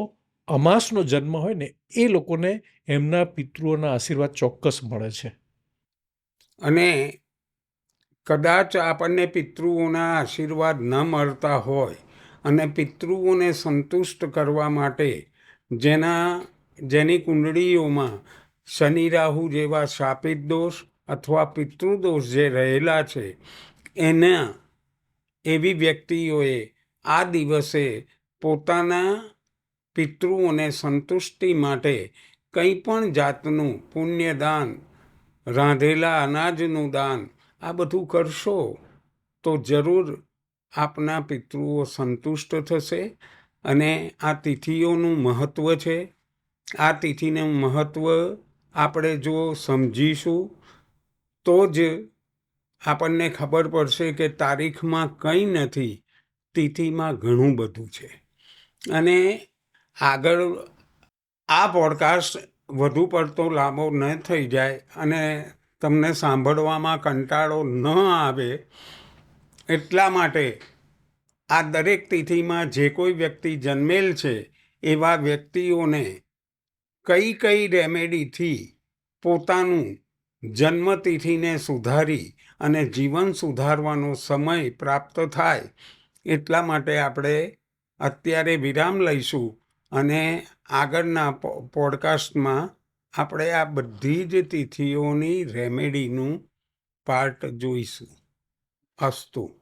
અમાસનો જન્મ હોય ને એ લોકોને એમના પિતૃઓના આશીર્વાદ ચોક્કસ મળે છે. અને કદાચ આપણને પિતૃઓના આશીર્વાદ ન મળતા હોય અને પિતૃઓને સંતુષ્ટ કરવા માટે જેની કુંડળીઓમાં શનિ રાહુ જેવા શાપિત દોષ અથવા પિતૃદોષ જે રહેલા છે, એવી વ્યક્તિઓએ આ દિવસે પોતાના પિતૃઓને સંતુષ્ટિ માટે કંઈ પણ જાતનું પુણ્યદાન, રાંધેલા અનાજનું દાન, આ બધું કરશો તો જરૂર આપના પિતૃઓ સંતુષ્ટ થશે. અને આ તિથિઓનું મહત્ત્વ છે. આ તિથિનું મહત્ત્વ આપણે જો સમજીશું તો જ આપણને ખબર પડશે કે તારીખમાં કંઈ નથી, તિથિમાં ઘણું બધું છે. અને આગળ આ પોડકાસ્ટ વધુ પડતો લાંબો ન થઈ જાય અને તમને સાંભળવામાં કંટાળો ન આવે એટલા માટે આ દરેક તિથિમાં જે કોઈ વ્યક્તિ જન્મેલ છે એવા વ્યક્તિઓને કઈ રેમેડીથી પોતાનું જન્મતિથિને સુધારી અને જીવન સુધારવાનો સમય પ્રાપ્ત થાય એટલા માટે આપણે અત્યારે વિરામ લઈશું અને આગળના પોડકાસ્ટમાં આપણે આ બધી જ તિથિઓની રેમેડીનું પાર્ટ જોઈશું. અસ્તુ.